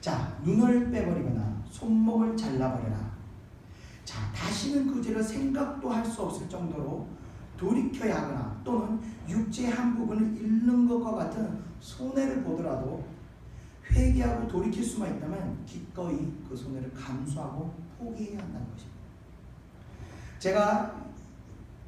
자, 눈을 빼버리거나 손목을 잘라버려라. 자, 다시는 그 죄를 생각도 할 수 없을 정도로 돌이켜야 하거나, 또는 육체의 한 부분을 잃는 것과 같은 손해를 보더라도 회개하고 돌이킬 수만 있다면 기꺼이 그 손해를 감수하고 포기해야 한다는 것입니다. 제가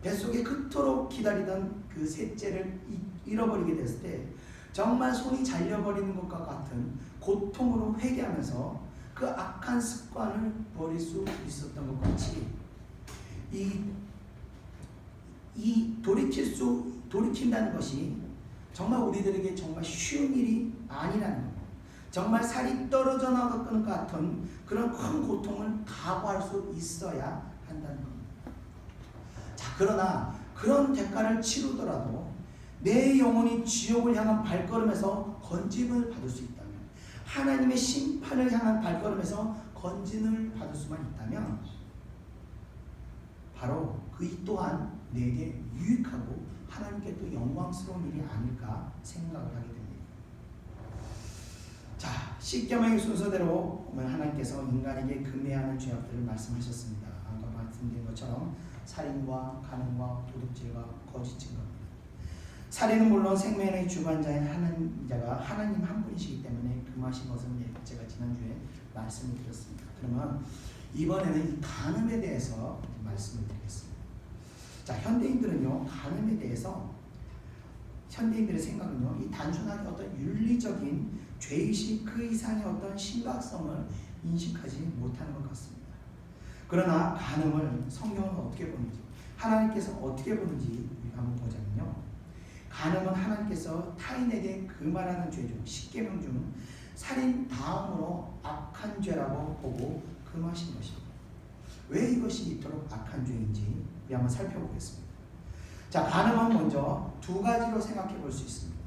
뱃속에 그토록 기다리던 그 셋째를 잃어버리게 됐을 때 정말 손이 잘려버리는 것과 같은 고통으로 회개하면서 그 악한 습관을 버릴 수 있었던 것 같이 돌이킨다는 것이 정말 우리들에게 정말 쉬운 일이 아니라는 것. 정말 살이 떨어져 나갈 것 같은 그런 큰 고통을 각오할 수 있어야 한다는 겁니다. 자, 그러나 그런 대가를 치르더라도 내 영혼이 지옥을 향한 발걸음에서 건짐을 받을 수 있다면, 하나님의 심판을 향한 발걸음에서 건짐을 받을 수만 있다면 바로 그 또한 내게 유익하고 하나님께 또 영광스러운 일이 아닐까 생각을 하게 됩니다. 자, 십계명의 순서대로 보면 하나님께서 인간에게 금해하는 죄악들을 말씀하셨습니다. 아까 말씀드린 것처럼 살인과 간음과 도둑질과 거짓 증거입니다. 살인은 물론 생명의 주관자인 하나님 한 분이시기 때문에 금하신 것은 제가 지난주에 말씀을 드렸습니다. 그러면 이번에는 이 간음에 대해서 말씀을 드리겠습니다. 자, 현대인들은요, 간음에 대해서 현대인들의 생각은요, 이 단순하게 어떤 윤리적인 죄의식 그 이상의 어떤 심각성을 인식하지 못하는 것 같습니다. 그러나 간음을 성경은 어떻게 보는지, 하나님께서 어떻게 보는지 우리가 한번 보자면요, 간음은 하나님께서 타인에게 금하라는 죄 중, 십계명 중 살인 다음으로 악한 죄라고 보고 금하신 것입니다. 왜 이것이 이토록 악한 죄인지 우리 한번 살펴보겠습니다. 자, 간음은 먼저 두 가지로 생각해 볼 수 있습니다.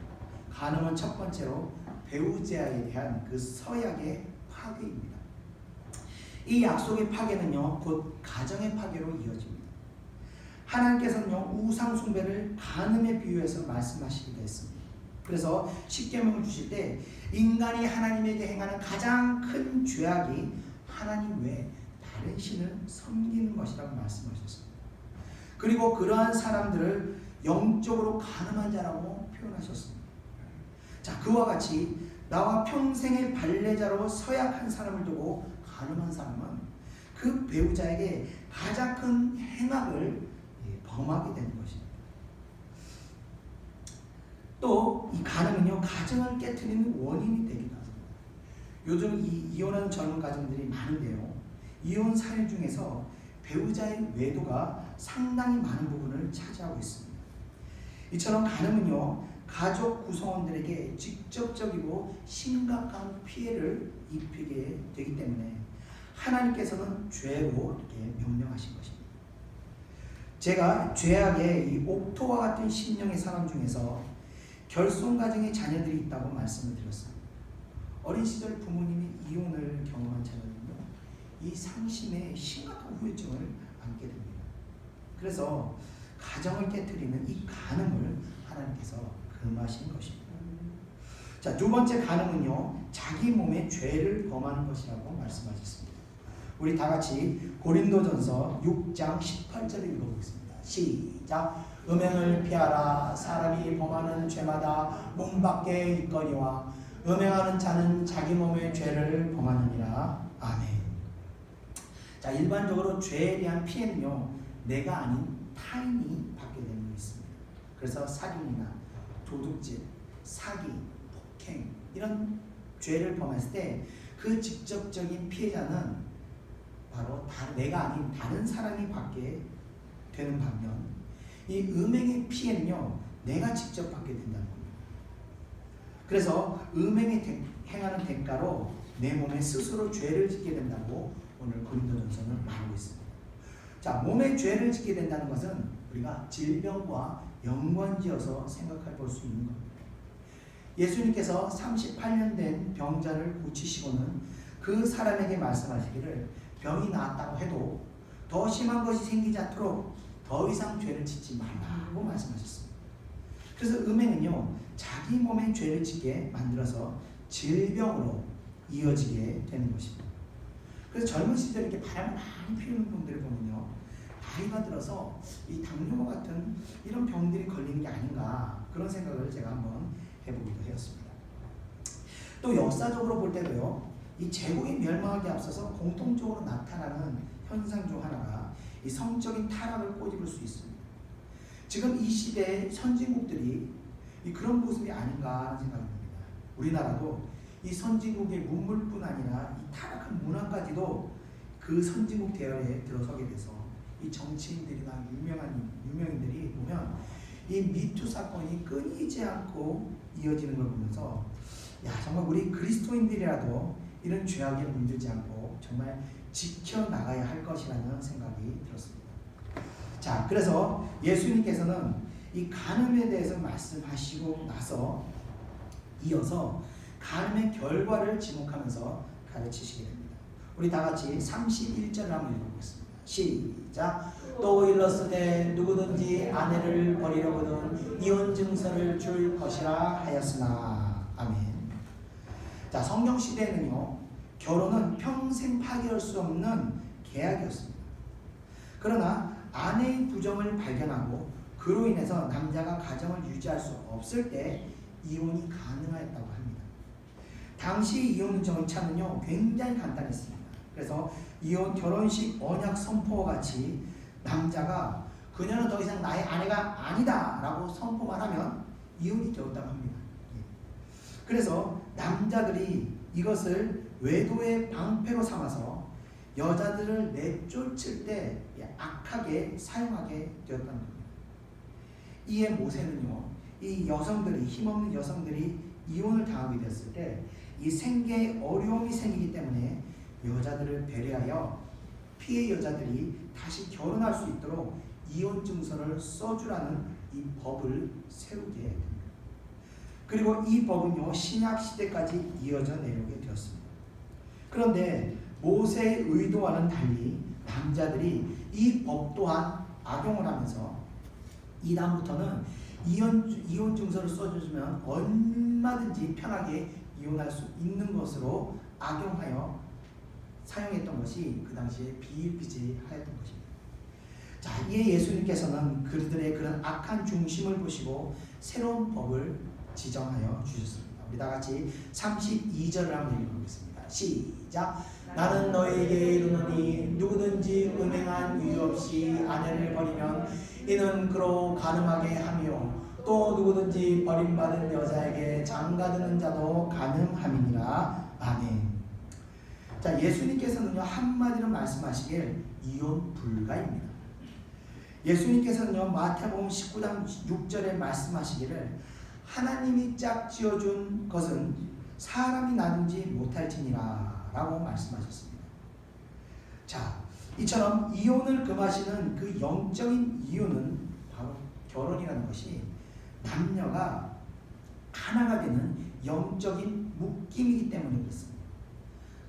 간음은 첫 번째로 배우자에 대한 그 서약의 파괴입니다. 이 약속의 파괴는요, 곧 가정의 파괴로 이어집니다. 하나님께서는요, 우상 숭배를 간음에 비유해서 말씀하시기도 했습니다. 그래서 십계명을 주실 때 인간이 하나님에게 행하는 가장 큰 죄악이 하나님 외에 다른 신을 섬기는 것이라고 말씀하셨습니다. 그리고 그러한 사람들을 영적으로 간음한 자라고 표현하셨습니다. 자, 그와 같이 나와 평생의 발레자로 서약한 사람을 두고 간음한 사람은 그 배우자에게 가장 큰 행악을 범하게 되는 것입니다. 또 이 간음은요, 가정을 깨트리는 원인이 되기도 합니다. 요즘 이혼하는 젊은 가정들이 많은데요, 이혼 사례 중에서 배우자의 외도가 상당히 많은 부분을 차지하고 있습니다. 이처럼 간음은요, 가족 구성원들에게 직접적이고 심각한 피해를 입히게 되기 때문에 하나님께서는 죄로 이렇게 명령하신 것입니다. 제가 죄악의 이 옥토와 같은 심령의 사람 중에서 결손가정의 자녀들이 있다고 말씀을 드렸습니다. 어린 시절 부모님이 이혼을 경험한 자녀들은요, 이 상심에 심각한 후유증을 안게 됩니다. 그래서 가정을 깨트리는 이 간음을 하나님께서 금하신 것입니다. 자, 두 번째 간음은요, 자기 몸에 죄를 범하는 것이라고 말씀하셨습니다. 우리 다 같이 고린도전서 6장 18절을 읽어보겠습니다. 시작. 음행을 피하라. 사람이 범하는 죄마다 문 밖에 있거니와 음행하는 자는 자기 몸의 죄를 범하느니라. 아멘. 자, 일반적으로 죄에 대한 피해는요, 내가 아닌 타인이 받게 되는 게 있습니다. 그래서 살인이나 도둑질, 사기, 폭행 이런 죄를 범했을 때 그 직접적인 피해자는 바로 내가 아닌 다른 사람이 받게 되는 반면, 이 음행의 피해는요, 내가 직접 받게 된다는 겁니다. 그래서 음행에 행하는 대가로 내 몸에 스스로 죄를 짓게 된다고 오늘 고린도전서는 말하고 있습니다. 자, 몸에 죄를 짓게 된다는 것은 우리가 질병과 연관지어서 생각해 볼 수 있는 겁니다. 예수님께서 38년 된 병자를 고치시고는 그 사람에게 말씀하시기를 병이 나았다고 해도 더 심한 것이 생기지 않도록 더 이상 죄를 짓지 말라고 말씀하셨습니다. 그래서 음행은요, 자기 몸에 죄를 짓게 만들어서 질병으로 이어지게 되는 것입니다. 그래서 젊은 시절에 이렇게 바람을 많이 피우는 분들을 보면요, 나이가 들어서 이 당뇨와 같은 이런 병들이 걸리는 게 아닌가, 그런 생각을 제가 한번 해보기도 하였습니다. 또 역사적으로 볼 때도요, 이 제국이 멸망하기 앞서서 공통적으로 나타나는 현상 중 하나가 이 성적인 타락을 꼬집을 수 있습니다. 지금 이 시대의 선진국들이 그런 모습이 아닌가 하는 생각이 듭니다. 우리나라도 이 선진국의 문물뿐 아니라 이 타락한 문화까지도 그 선진국 대열에 들어서게 돼서 이 정치인들이나 유명인들이 보면 이 미투 사건이 끊이지 않고 이어지는 걸 보면서 야, 정말 우리 그리스도인들이라도 이런 죄악에 물들지 않고 정말 지켜나가야 할 것이라는 생각이 들었습니다. 자, 그래서 예수님께서는 이 간음에 대해서 말씀하시고 나서 이어서 간음의 결과를 지목하면서 가르치시게 됩니다. 우리 다 같이 31절을 한번 읽어보겠습니다. 시작. 또 일렀으되 누구든지 아내를 버리려거든 이혼 증서를 줄 것이라 하였으나. 아멘. 자, 성경 시대에는요, 결혼은 평생 파기할 수 없는 계약이었습니다. 그러나 아내의 부정을 발견하고 그로 인해서 남자가 가정을 유지할 수 없을 때 이혼이 가능하였다고 합니다. 당시 이혼 정착은요, 굉장히 간단했습니다. 그래서 이혼 결혼식 언약 선포와 같이 남자가 그녀는 더 이상 나의 아내가 아니다 라고 선포만 하면 이혼이 되었다고 합니다. 그래서 남자들이 이것을 외도의 방패로 삼아서 여자들을 내쫓을 때 악하게 사용하게 되었다는 겁니다. 이에 모세는요, 이 여성들이, 힘없는 여성들이 이혼을 당하게 됐을 때 이 생계에 어려움이 생기기 때문에 여자들을 배려하여 피해 여자들이 다시 결혼할 수 있도록 이혼 증서를 써주라는 이 법을 세우게 됩니다. 그리고 이 법은요, 신약 시대까지 이어져 내려오게 되었습니다. 그런데 모세의 의도와는 달리 남자들이 이 법 또한 악용을 하면서 이 다음부터는 이혼 증서를 써주면 얼마든지 편하게 이혼할 수 있는 것으로 악용하여 사용했던 것이 그 당시에 비일비재하였던 것입니다. 자, 이에 예수님께서는 그들의 그런 악한 중심을 보시고 새로운 법을 지정하여 주셨습니다. 우리 다 같이 32절을 한번 읽어보겠습니다. 시작. 나는 너에게 이르노니 누구든지 음행한 이유 없이 아내를 버리면 이는 그로 간음하게 하며 또 누구든지 버림받은 여자에게 장가드는 자도 간음함이니라. 아멘. 자, 예수님께서는요, 한마디로 말씀하시길 이혼 불가입니다. 예수님께서는요, 마태복음 19장 6절에 말씀하시기를 하나님이 짝지어준 것은 사람이 나누지 못할지니라 라고 말씀하셨습니다. 자, 이처럼 이혼을 금하시는 그 영적인 이유는 바로 결혼이라는 것이 남녀가 하나가 되는 영적인 묶임이기 때문에 그렇습니다.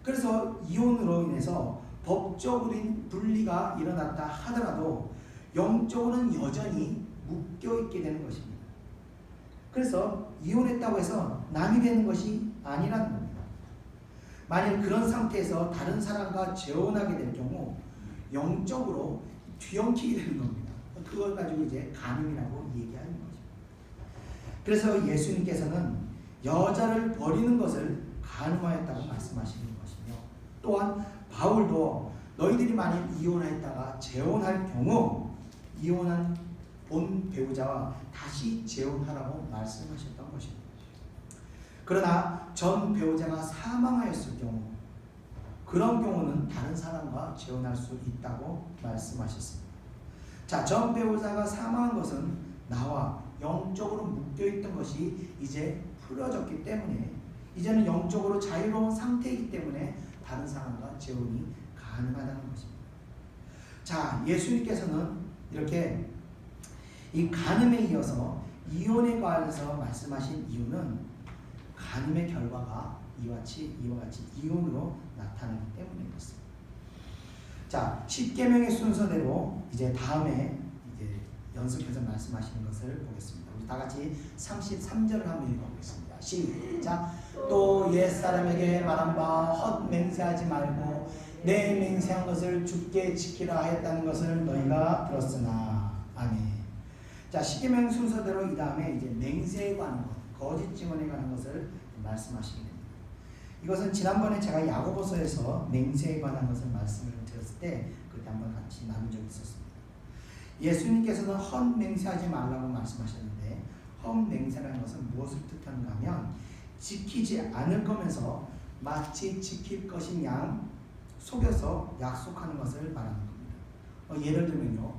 그래서 이혼으로 인해서 법적으로는 분리가 일어났다 하더라도 영적으로는 여전히 묶여있게 되는 것입니다. 그래서 이혼했다고 해서 남이 되는 것이 아니라는 겁니다. 만일 그런 상태에서 다른 사람과 재혼하게 될 경우 영적으로 뒤엉키게 되는 겁니다. 그걸 가지고 이제 간음이라고 얘기하는 것입니다. 그래서 예수님께서는 여자를 버리는 것을 간음하였다고 말씀하시는 것이며, 또한 바울도 너희들이 만일 이혼했다가 재혼할 경우 이혼한 본 배우자와 다시 재혼하라고 말씀하셨던 것입니다. 그러나 전 배우자가 사망하였을 경우 그런 경우는 다른 사람과 재혼할 수 있다고 말씀하셨습니다. 자, 전 배우자가 사망한 것은 나와 영적으로 묶여있던 것이 이제 풀어졌기 때문에 이제는 영적으로 자유로운 상태이기 때문에 다른 사람과 재혼이 가능하다는 것입니다. 자, 예수님께서는 이렇게 이 간음에 이어서 이혼에 관해서 말씀하신 이유는 간음의 결과가 이와 같이 이혼으로 나타나기 때문인 것입니다. 자, 10계명의 순서대로 이제 다음에 이제 연속해서 말씀하시는 것을 보겠습니다. 우리 다 같이 33절을 한번 읽어보겠습니다. 시작. 또 옛사람에게 말한 바 헛 맹세하지 말고 내 맹세한 것을 주께 지키라 하였다는 것을 너희가 들었으나. 아멘. 자, 10계명 순서대로 이 다음에 이제 맹세에 관한 것, 거짓 증언에 관한 것을 말씀하시게 됩니다. 이것은 지난번에 제가 야고보서에서 맹세에 관한 것을 말씀을 드렸을 때 그때 한번 같이 나눈 적이 있었습니다. 예수님께서는 헛맹세하지 말라고 말씀하셨는데 헛맹세라는 것은 무엇을 뜻하는가 하면 지키지 않을 거면서 마치 지킬 것인 양 속여서 약속하는 것을 말하는 겁니다. 예를 들면요,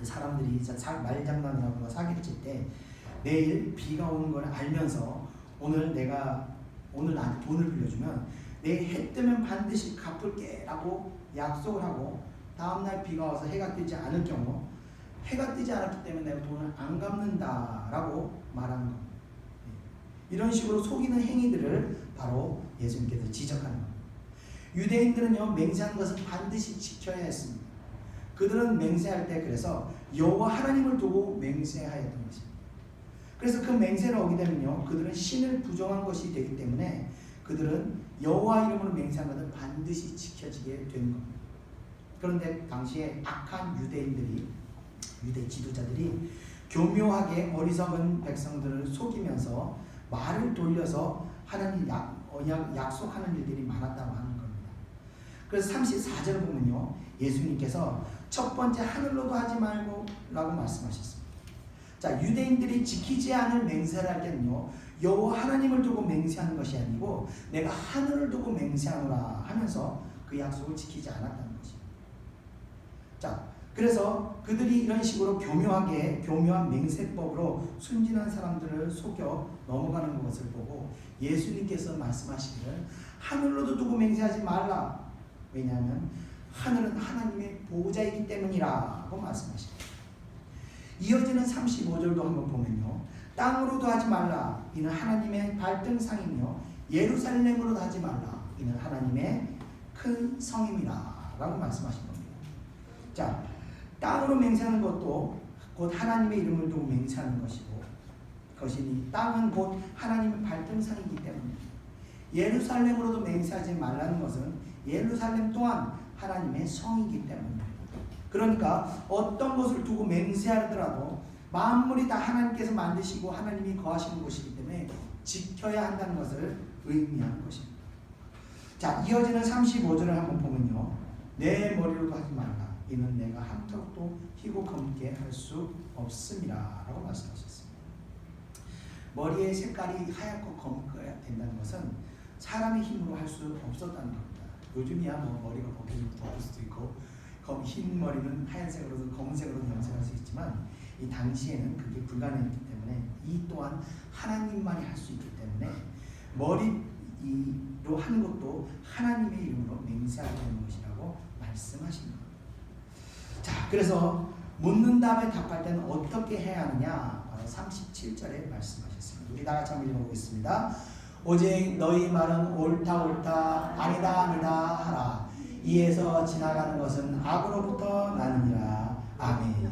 사람들이 말장난이라거나 사기를 칠 때 내일 비가 오는 걸 알면서 오늘 나한테 돈을 빌려주면 내일 해 뜨면 반드시 갚을게 라고 약속을 하고 다음날 비가 와서 해가 뜨지 않을 경우 해가 뜨지 않았기 때문에 내가 돈을 안 갚는다 라고 말하는 겁니다. 이런 식으로 속이는 행위들을 바로 예수님께서 지적하는 겁니다. 유대인들은요, 맹세하는 것을 반드시 지켜야 했습니다. 그들은 맹세할 때 그래서 여호와 하나님을 두고 맹세하였던 것입니다. 그래서 그 맹세를 어기되면요, 그들은 신을 부정한 것이 되기 때문에 그들은 여호와 이름으로 맹세한 것은 반드시 지켜지게 되는 겁니다. 그런데 당시에 악한 유대 지도자들이 교묘하게 어리석은 백성들을 속이면서 말을 돌려서 하나님 약속하는 일들이 많았다고 하는 겁니다. 그래서 34절 보면요, 예수님께서 첫 번째 하늘로도 하지 말고 라고 말씀하셨습니다. 자, 유대인들이 지키지 않을 맹세를 할 때는요, 여호와 하나님을 두고 맹세하는 것이 아니고 내가 하늘을 두고 맹세하노라 하면서 그 약속을 지키지 않았다는 것입니다. 자, 그래서 그들이 이런 식으로 교묘한 맹세법으로 순진한 사람들을 속여 넘어가는 것을 보고 예수님께서 말씀하시기를 하늘로도 두고 맹세하지 말라. 왜냐하면 하늘은 하나님의 보호자이기 때문이라고 말씀하십니다. 이어지는 35절도 한번 보면요, 땅으로도 하지 말라. 이는 하나님의 발등상이며 예루살렘으로도 하지 말라. 이는 하나님의 큰 성임이라 라고 말씀하신 겁니다. 자, 땅으로 맹세하는 것도 곧 하나님의 이름을 두고 맹세하는 것이니 땅은 곧 하나님의 발등상이기 때문입니다. 예루살렘으로도 맹세하지 말라는 것은 예루살렘 또한 하나님의 성이기 때문입니다. 그러니까 어떤 것을 두고 맹세하더라도 만물이 다 하나님께서 만드시고 하나님이 거하시는 곳이기 때문에 지켜야 한다는 것을 의미하는 것입니다. 자, 이어지는 35절을 한번 보면요, 내 머리로도 하지 말라. 이는 내가 한 턱도 희고 검게 할 수 없음이라 라고 말씀하셨습니다. 머리의 색깔이 하얗고 검게 된다는 것은 사람의 힘으로 할 수 없었다는 겁니다. 요즘이야 뭐 머리가 덮을 수도 있고 흰 머리는 하얀색으로도 검은색으로도 염색할 수 있지만 이 당시에는 그게 불가능했기 때문에 이 또한 하나님만이 할 수 있기 때문에 머리로 하는 것도 하나님의 이름으로 맹세하게 되는 것이라고 말씀하십니다. 자, 그래서 묻는 다음에 답할 때는 어떻게 해야 하느냐, 바로 37절에 말씀하셨습니다. 우리 다 같이 한번 읽어보겠습니다. 오직 너희 말은 옳다 옳다 아니다 아니다 하라. 이에서 지나가는 것은 악으로부터 나느니라. 아멘.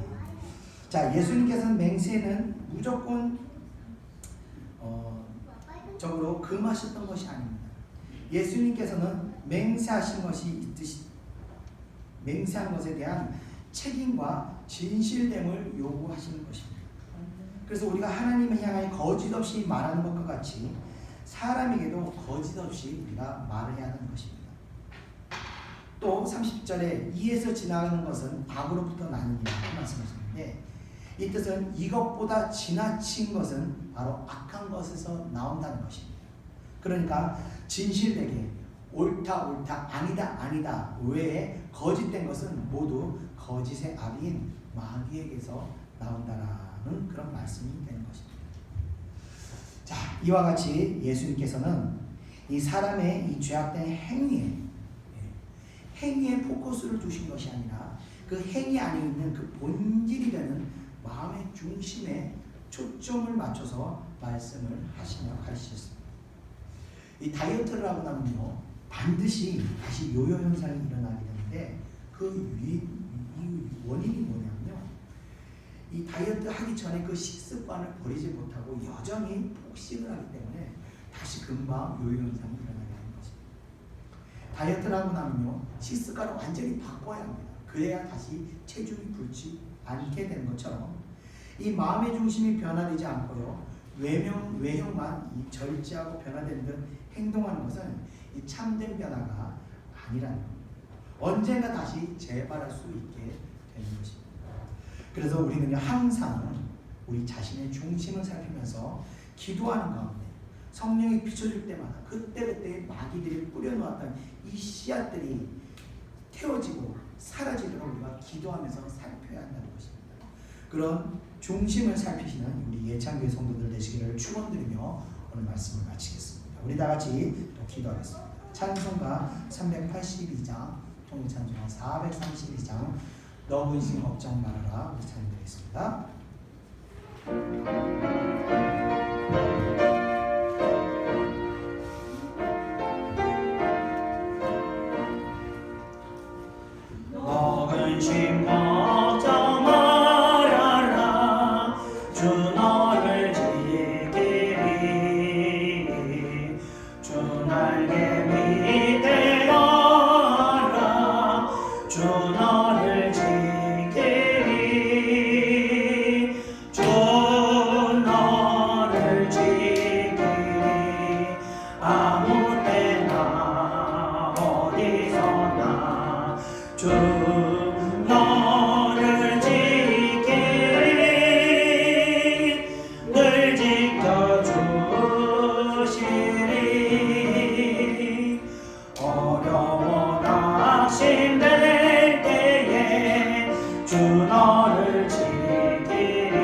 자, 예수님께서는 맹세는 무조건 적으로 금하셨던 것이 아닙니다. 예수님께서는 맹세하신 것이 있듯이 맹세한 것에 대한 책임과 진실됨을 요구하시는 것입니다. 그래서 우리가 하나님을 향하여 거짓 없이 말하는 것과 같이 사람에게도 거짓 없이 우리가 말을 해야 하는 것입니다. 또 30절에 이에서 지나가는 것은 악으로부터 나느니라고 말씀하셨는데 이 뜻은 이것보다 지나친 것은 바로 악한 것에서 나온다는 것입니다. 그러니까 진실되게 옳다 옳다 아니다 아니다 외에 거짓된 것은 모두 거짓의 아비인 마귀에게서 나온다라는 그런 말씀이 되는 것입니다. 자, 이와 같이 예수님께서는 이 사람의 이 죄악된 행위에 포커스를 두신 것이 아니라 그 행위 안에 있는 그 본질이 되는 마음의 중심에 초점을 맞춰서 말씀을 하시며 가르치셨습니다. 이 다이어트를 하고 나면요, 반드시 다시 요요 현상이 일어나게 되는데 그 원인이 뭐냐면요, 이 다이어트 하기 전에 그 식습관을 버리지 못하고 여전히 폭식을 하기 때문에 다시 금방 요요 현상이 일어나게 되는 것입니다. 다이어트를 하고 나면요, 식습관을 완전히 바꿔야 합니다. 그래야 다시 체중이 불지 않게 되는 것처럼 이 마음의 중심이 변화되지 않고요, 외형만 이 절제하고 변화된 듯 행동하는 것은 이 참된 변화가 아니라는 겁니다. 언젠가 다시 재발할 수 있게 되는 것입니다. 그래서 우리는요 항상 우리 자신의 중심을 살피면서 기도하는 가운데 성령이 비춰줄 때마다 그때그때 마귀들이 뿌려놓았던 이 씨앗들이 태워지고 사라지도록 우리가 기도하면서 살펴야 한다는 것입니다. 그런 중심을 살피시는 우리 예창교회 성도들 되시기를 축원드리며 오늘 말씀을 마치겠습니다. 우리 다 같이 또 기도하겠습니다. 찬송가 382장, 통일찬송가 432장, 너 근심 걱정 말아라 우리 찬양드리겠습니다. 너 근심 걱정 말아라 주 너를 지키리 주 날개 밑에 가라 주 너를 지키리 주 너를 지키리 아무 때나 어디서나 주 너를 지키리 늘 지켜주시리 어려워 낙심될 때에 주 너를 지키리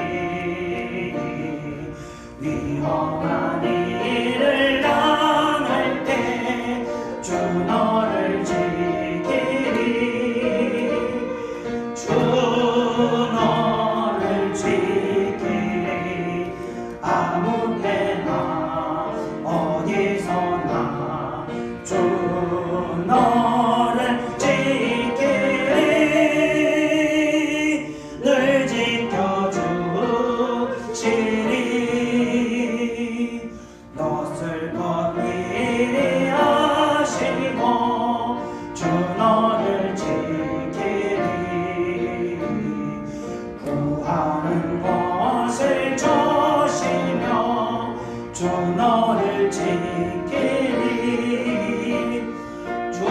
위험한 일을 당할 때 주 너를 지키리 주 너를 지키리 아무 때나 어디서나 주 너를 지키리 늘 지켜주시리 넋을 것 미리 하시고 주 너를 지키리 구하는 것을 조시며 주 너를 지키리 주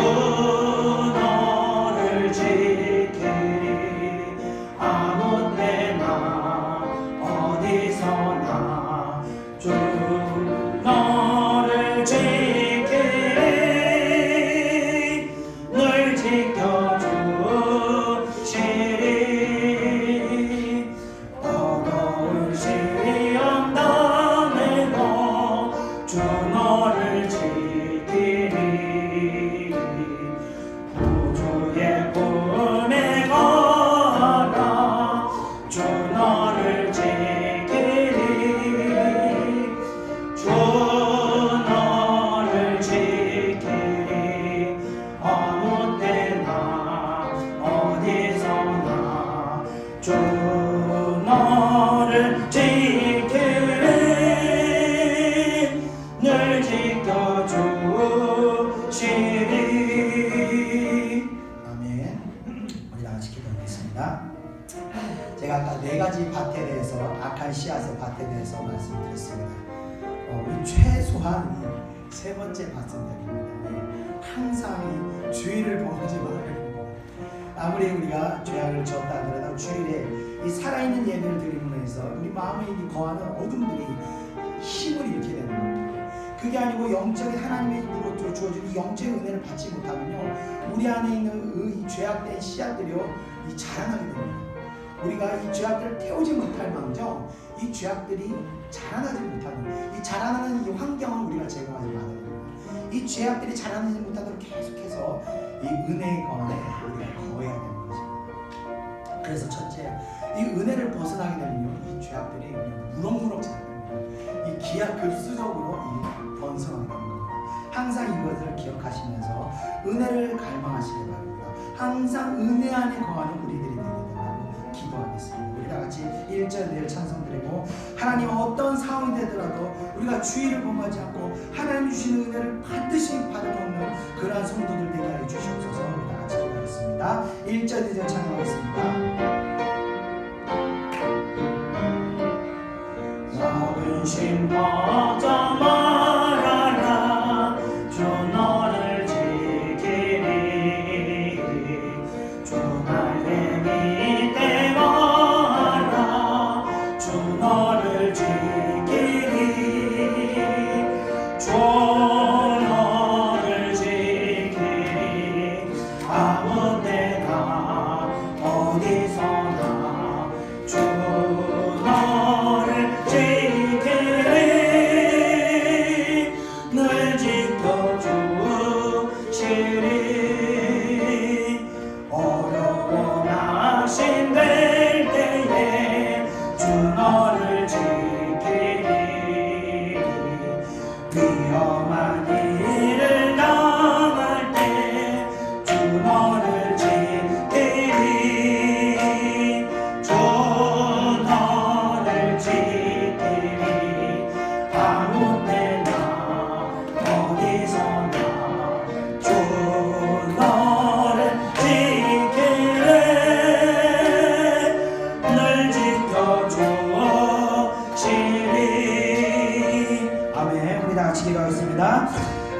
너를 지키리 아무 때나 어디서나 주 너를 지키리 늘 지켜주시리 어려운 시험 당해도 주 너를 지키리 구주의 품에 가라 주 너를 지키리 주 너를 지키리 아무 때나 어디서나 주 너를 지키리 늘 지켜주시리 아멘. 우리 다 같이 기도하겠습니다. 제가 아까 네 가지 밭에 대해서 악한 씨앗의 밭에 대해서 말씀드렸습니다. 우리 최소한 이 세 번째 밭은 됩니다. 항상 이 주의를 범하지 말고 아무리 우리가 죄악을 졌다 하더라도 주일에 이 살아있는 예배를 드림으로 해서 우리 마음에 거하는 어둠들이 힘을 잃게 되는 겁니다. 그게 아니고 영적인 하나님의 입으로 주어진 이 영적인 은혜를 받지 못하면요 우리 안에 있는 이 죄악된 씨앗들이요 이 자라나게 됩니다. 우리가 이 죄악들을 태우지 못할 망정 이 죄악들이 자라나지 못하는 이 자라나는 이 환경을 우리가 제공하지 말아야 됩니다. 이 죄악들이 자라나지 못하도록 계속해서 이 은혜의 거함에 우리가 거해야 되는 것입니다. 그래서 첫째, 이 은혜를 벗어나게 되면요 이 죄악들이 그냥 무럭무럭 자랍니다. 이 기하급수적으로 이 번성하게 되는 겁니다. 항상 이것을 기억하시면서 은혜를 갈망하시기 바랍니다. 항상 은혜 안에 거하는 우리들이 되게 된다고 기도하겠습니다. 우리 다 같이 1절 내일 찬송 드리고 하나님 어떤 상황이 되더라도 우리가 주의를 범하지 않고 하나님 주시는 은혜를 반드시 받아먹는 그러한 성도들 되게 하여 주시옵소서. 우리 다 같이 기도하겠습니다. 1절 2절 찬송하겠습니다. 너 근심 걱정 말아라 주 너를 지키리 주 날개 밑에 가 같이 기도하겠습니다.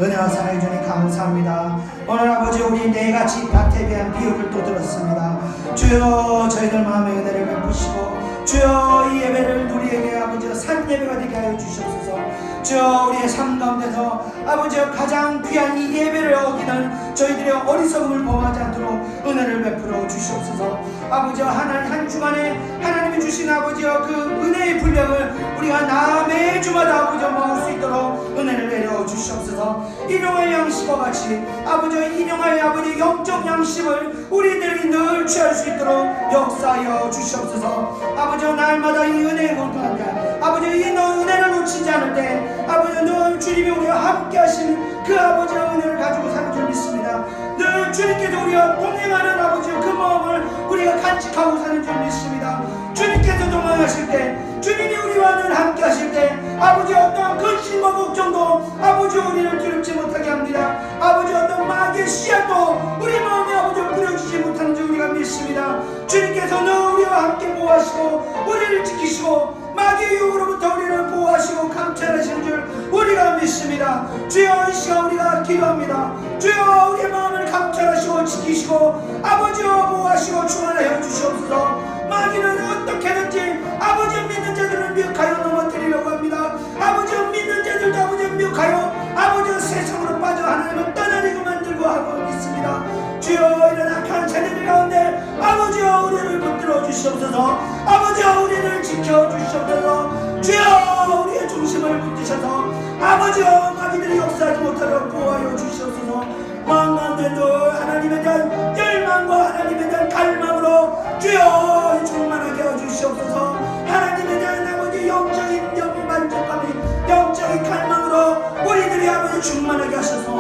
은혜와 사랑해 주님 감사합니다. 오늘 아버지 우리 네가지 밭에 대한 비유를 또 들었습니다. 주여 저희들 마음의 은혜를 베푸시고 주여 이 예배를 우리에게 아버지 산 예배가 되게 하여 주시옵소서. 주여 우리의 삶 가운데서 아버지 가장 귀한 이 예배를 어기는 저희들의 어리석음을 범하지 않도록 은혜를 베풀어 주시옵소서. 아버지 하나님 한 주간에 하나님이 주신 아버지 그 은혜의 분량을 우리가 매주마다 아버지 먹을 수 있도록 은혜를 내려 주시옵소서. 일용할 양식과 같이 아버지 일용할 아버지 영적 양식을 우리들이 늘 취할 수 있도록 역사하여 주시옵소서. 아버지 날마다 이 은혜의 공간에 아버지 이 은혜를 놓치지 않을 때 아버지 늘 주님이 우리와 함께 하시는 그 아버지의 은혜를 가지고 사는 줄 믿습니다. 늘 주님께서 우리와 동행하는 아버지 그 마음을 우리가 간직하고 사는 줄 믿습니다. 주님께서 동행하실 때 주님이 우리와 늘 함께 하실 때 아버지 어떠한 근심과 걱정도 아버지 우리를 두렵지 못하게 합니다. 아버지 어떤 마귀의 씨앗도 우리 마음에 아버지 뿌려지지 못하는 줄 우리가 믿습니다. 주님께서 늘 우리와 함께 보호하시고 우리를 지키시고 마귀의 유혹으로부터 우리를 보호하시고 감찰하시는 줄 우리가 믿습니다. 주여 이 시간 우리가 기도합니다. 주여 우리의 마음을 감찰하시고 지키시고 아버지와 보호하시고 충만하여 주시옵소서. 마귀는 어떻게든지 아버지 믿는 자들을 미혹하여 넘어뜨리려고 합니다. 아버지 믿는 자들도 아버지 미혹하여 아버지 세상으로 빠져 하나님을 떠나려고 만들고 하고 있습니다. 주여 이런 악한 자들 가운데 아버지여 우리를 붙들어 주시옵소서. 아버지여 우리를 지켜 주시옵소서. 주여 우리의 중심을 붙드셔서 아버지여 마귀들이 역사하지 못하도록 보호하여 주시옵소서. 마음 가운데 늘 하나님에 대한 열망과 하나님에 대한 갈망으로 주여 충만하게 하여 주시옵소서. 하나님에 대한 아버지 영적인 만족감이 영적인 갈망으로 우리들이 아버지 충만하게 하셔서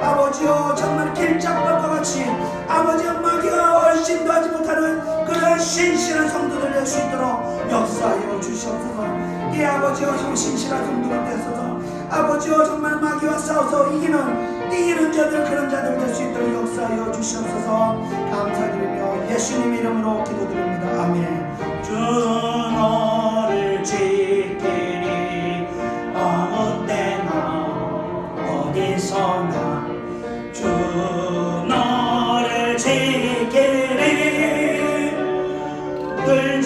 아버지여 정말 길잡밥과 같이 아버지여 마귀가 얼씬도 하지 못하는 그런 신실한 성도들 될 수 있도록 역사하여 주시옵소서. 이 아버지여 정 신실한 성도가 되소서. 아버지여 정말 마귀와 싸워서 이기는 자들 그런 자들 될 수 있도록 역사하여 주시옵소서. 감사드리며 예수님 이름으로 기도드립니다. 아멘. 주 너를 지키리 아무 때나 어디서나 주 너를 지키리 늘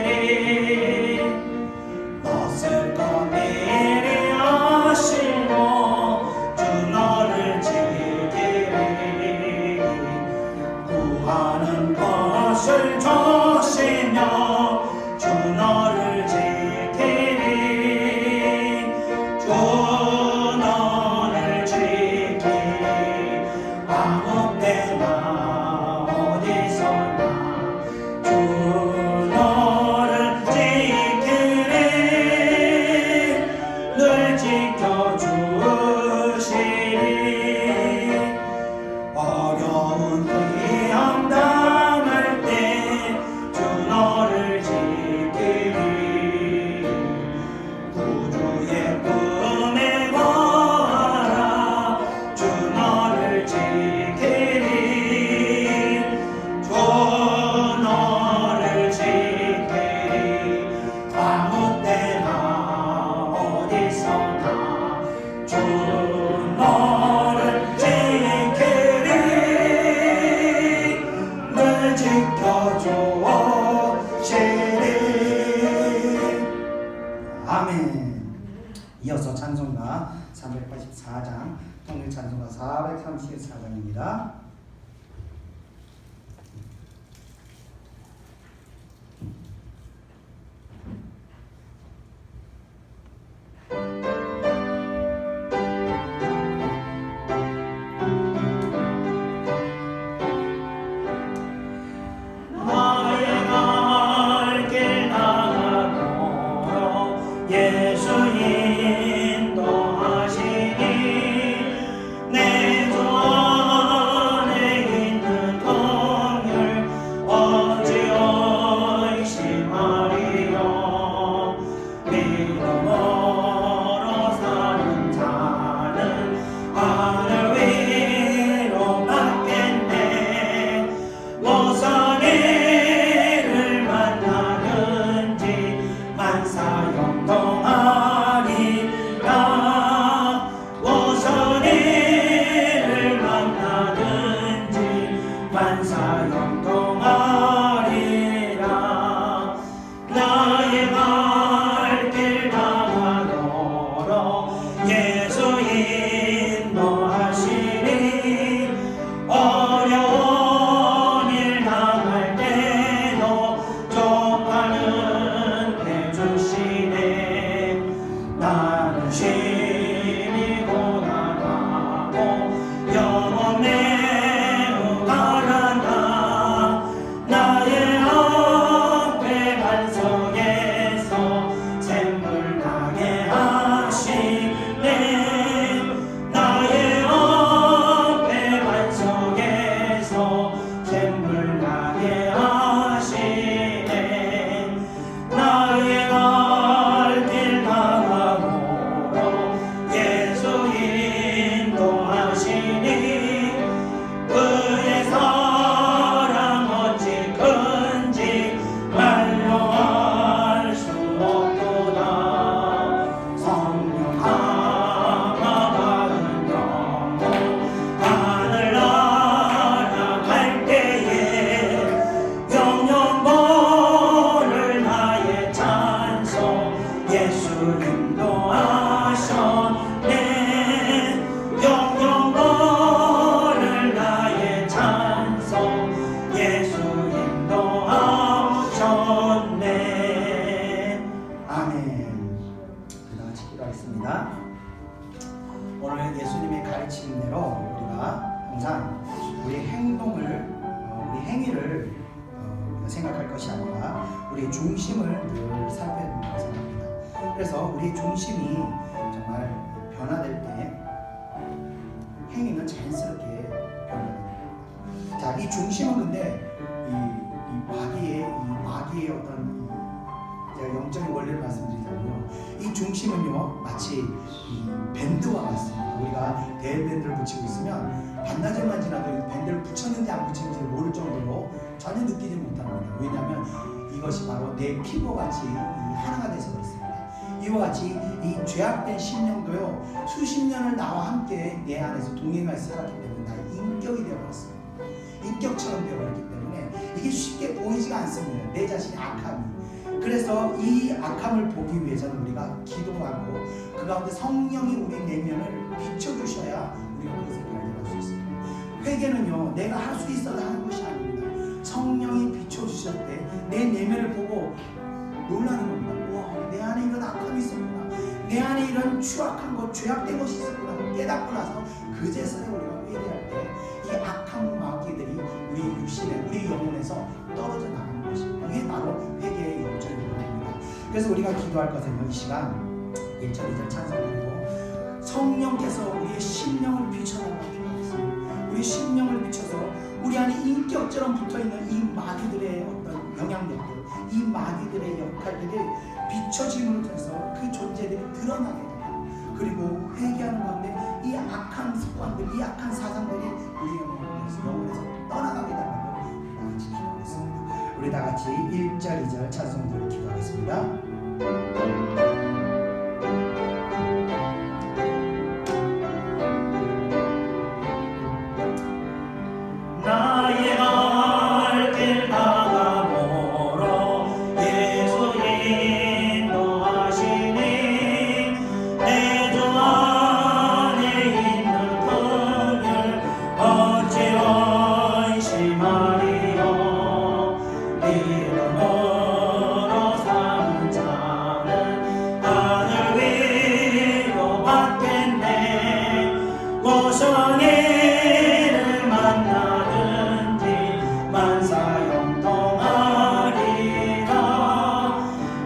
지켜주시리 낯을 거미리 하시고 주 너를 지키리 구하는 것을 주시며 주 너를 지키리 주 너를 지키리 아무 때나 어디서나 주 너를 지키리 늘 지켜주시리 어려운 위험 당할 때 주 너를 지키리 구주의 품에 거하라 주 너를 지키리 주 너를 지키리 아무 때나 어디서나 주 너를 지키리 늘 지켜주시리 아멘. 이어서 찬송가 384장 통일 찬송가 434장입니다. 나의 갈 길 나가도록 예수 인도하시니 내 주 안에 있는 통일 어찌 의심하리요 믿음으로 사는 자는 하늘 위로 받겠네 무슨 일을 만나든지 만사형통하리라 예수 인도하셨네 영영 오늘 나의 찬송 예수 인도하셨네. 아멘. 다 같이 기도하겠습니다. 오늘 예수님의 가르침대로 우리가 항상 우리 행동을 우리 행위를 우리가 생각할 것이 아니라 우리의 중심을 늘 살펴야 된다고 생각합니다. 그래서 우리의 중심이 정말 변화될 때 행위는 자연스럽게 변화됩니다. 자, 이 중심은 근데 이 마귀의 어떤 제가 영적인 원리를 말씀드리자면요, 이 중심은요 마치 이 밴드와 같습니다. 우리가 대밴드를 붙이고 있으면 반나절만 지나도 이 밴드를 붙였는지 안 붙였는지 모를 정도로 전혀 느끼지 못합니다. 왜냐하면 이것이 바로 내 피부와 같이 하나가 돼서 그렇습니다. 이와 같이 이 죄악된 심령도요 수십 년을 나와 함께 내 안에서 동행하여 살았기 때문에 나의 인격이 되어버렸습니다. 인격처럼 되어버렸기 때문에 이게 쉽게 보이지가 않습니다. 내 자신의 악함이. 그래서 이 악함을 보기 위해서는 우리가 기도하고 그 가운데 성령이 우리 내면을 비춰주셔야 우리가 그것을 발견할 수 있습니다. 회개는요 내가 할 수 있어서 하는 것이 아닙니다. 성령이 비춰주실 때 내 내면을 보고 놀라는 겁니다. 우와, 내 안에 이런 악함이 있었구나, 내 안에 이런 추악한 것, 죄악된 것이 있었구나 깨닫고 나서 그제서야 우리가 회개할 때 이 악한 마귀들이 우리 육신에, 우리 영혼에서 떨어져 나가는 것입니다. 이게 바로 회개의 영적인 부분입니다. 그래서 우리가 기도할 것은요, 이 시간 1절 2절 찬송드리고 성령께서 우리의 심령을 비춰달라고 기도하겠습니다. 우리 심령을 비춰서 우리 안에 인격처럼 붙어있는 이 마귀들의 어떤 영향력들, 이 마귀들의 역할들이 비춰짐으로 통해서 그 존재들이 드러나게 됩니다. 그리고 회개하는 가운데 이 악한 습관들, 이 악한 사상들이 우리 영혼에서 떠나가게 된다고 다같이 기도하겠습니다. 우리 다같이 1절 2절 찬송들을 기도하겠습니다. 나의 갈 길 다가보러 예수 인도하시니 내 주 안에 있는 그늘 어찌 의심하리요. 믿음으로 사는 자는 하늘 위로 받겠네. 고성이를 만나든지 만사형통하리라.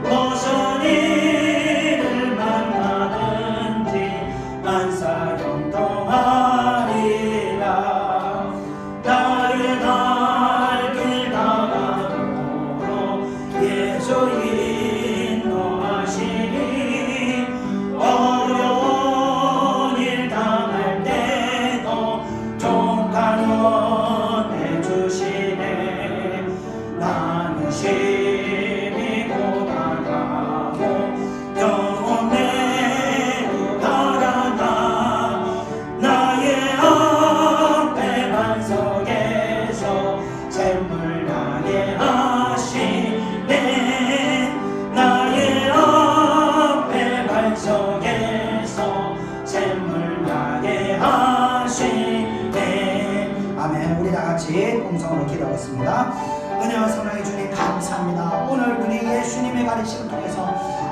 무슨 일을 만나든지 만사형통하리라. 나의 갈 길 다가도록 예수 인도하시니 어려운 일 당할 때도 종가련해 주시네. 나는 심히 고단하고 영혼 내로 달아나 나의 앞에 반석에서 샘물 나게 하시네. 나의 앞에 반석에서 샘물 나게 하시네. 아멘. 우리 다같이 공성으로 기도하겠습니다. 은혜와 사랑의 주님 감사합니다. 오늘 우리 예수님의 가르침을 통해서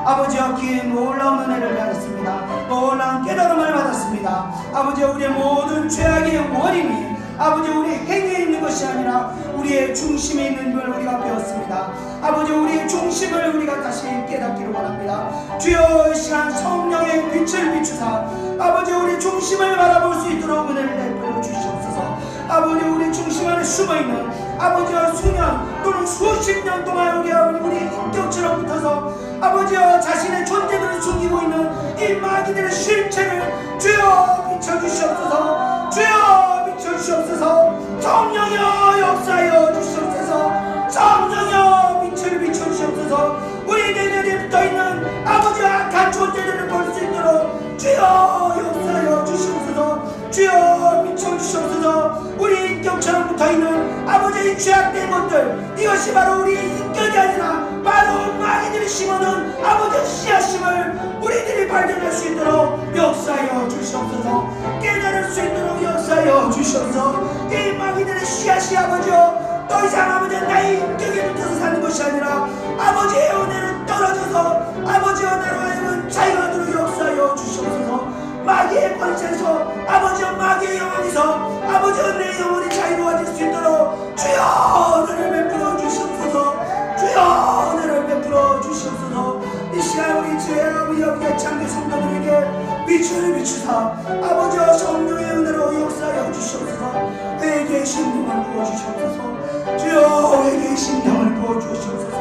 아버지와 귀에 놀라운 은혜를 받았습니다. 놀라운 깨달음을 받았습니다. 아버지, 우리의 모든 죄악의 원인이 아버지 우리 행위에 있는 것이 아니라 우리의 중심에 있는 걸 우리가 배웠습니다. 아버지, 우리의 중심을 우리가 다시 깨닫기를 원합니다. 주여, 이 시간 성령의 빛을 비추사 아버지 우리 중심을 바라볼 수 있도록 은혜를 내려 주시옵소서. 아버지, 우리 중심 안에 숨어있는 아버지와 수년 또는 수십 년 동안 우리 인격처럼 붙어서 아버지와 자신의 존재들을 숨기고 있는 이 마귀들의 실체를 주여 비춰주시옵소서. 주여 비춰주시옵소서. 성령여 역사여 주시옵소서. 성령여 빛을 비춰주시옵소서. 우리 내면에 붙어있는 아버지와 악한 존재들을 볼 수 있도록 주여 역사여 주시옵소서. 주여 비춰주시옵소서. 우리 인격처럼 붙어있는 아버지의 죄악된 것들, 이것이 바로 우리 인격이 아니라 바로 마귀들의 심어놓은 아버지 씨앗심을 우리들이 발견할 수 있도록 역사하여 주시옵소서. 깨달을 수 있도록 역사하여 주시옵소서. 이 마귀들의 씨앗이 아버지여 더 이상 아버지 나의 인격에 붙어서 사는 것이 아니라 아버지의 은혜로 떨어져서 아버지여 나로 하여금 자유하도록 역사하여 주시옵소서. 마귀의 권세에서 아버지여 마귀의 영혼에서 아버지여 내 영혼이 자유로워질 수 있도록 주여 은혜를 베풀어 주시옵소서. 주여 은혜를 베풀어 주시옵소서. 이 시간 우리 주의 아버지 여기에 참된 성도들에게 빛을 비추사 아버지여 성령의 은혜로 역사하여 주시옵소서. 회개의 심령을 부어주시옵소서. 주여 회개의 심령을 부어주시옵소서.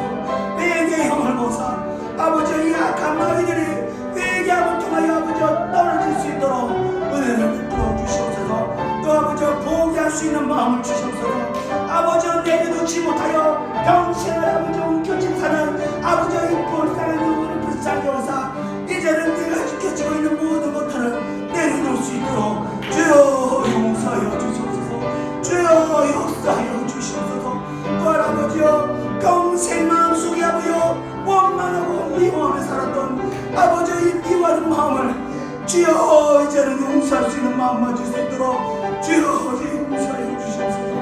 회개의 영을 보사 아버지여 이 악한 마귀들이 회개함을 통하여 아버지여 떨어질 수 있도록 은혜를 베풀어 주시옵소서. 또 아버지여 포기할 수 있는 마음을 주시옵소서. 아버지여 내려놓지 못하여 평생을 아버지여 움켜쥐고 사는 아버지여 이 불쌍한 영혼을 불쌍히 여사 이제는 내가 지켜지고 있는 모든 것들을 내려놓을 수 있도록 주여 용서하여 주시옵소서. 주여 역사하여 주시옵소서. 또한 아버지여 평생 마음속에 아버지여 원망하고 미워하며 살았던 아버지여 이 미워하는 마음을 주여 이제는 용서할 수 있는 마음만 줄 수 있도록 주여 용서하여 주시옵소서.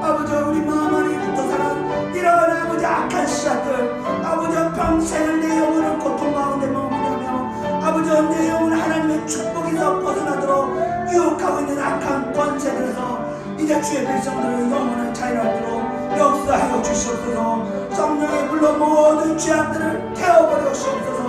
아버지여 우리 마음 안에 붙어 사는 이런 아버지 악한 씨앗들 아버지여 평생을 내 영혼을 고통 가운데 머무르며 아버지여 내 영혼을 하나님의 축복에서 벗어나도록 유혹하고 있는 악한 권세들에서 이제 주의 백성들의 영혼을 자유하도록 역사하여 주시옵소서. 성령의 불로 모든 죄악들을 태워버려 주시옵소서.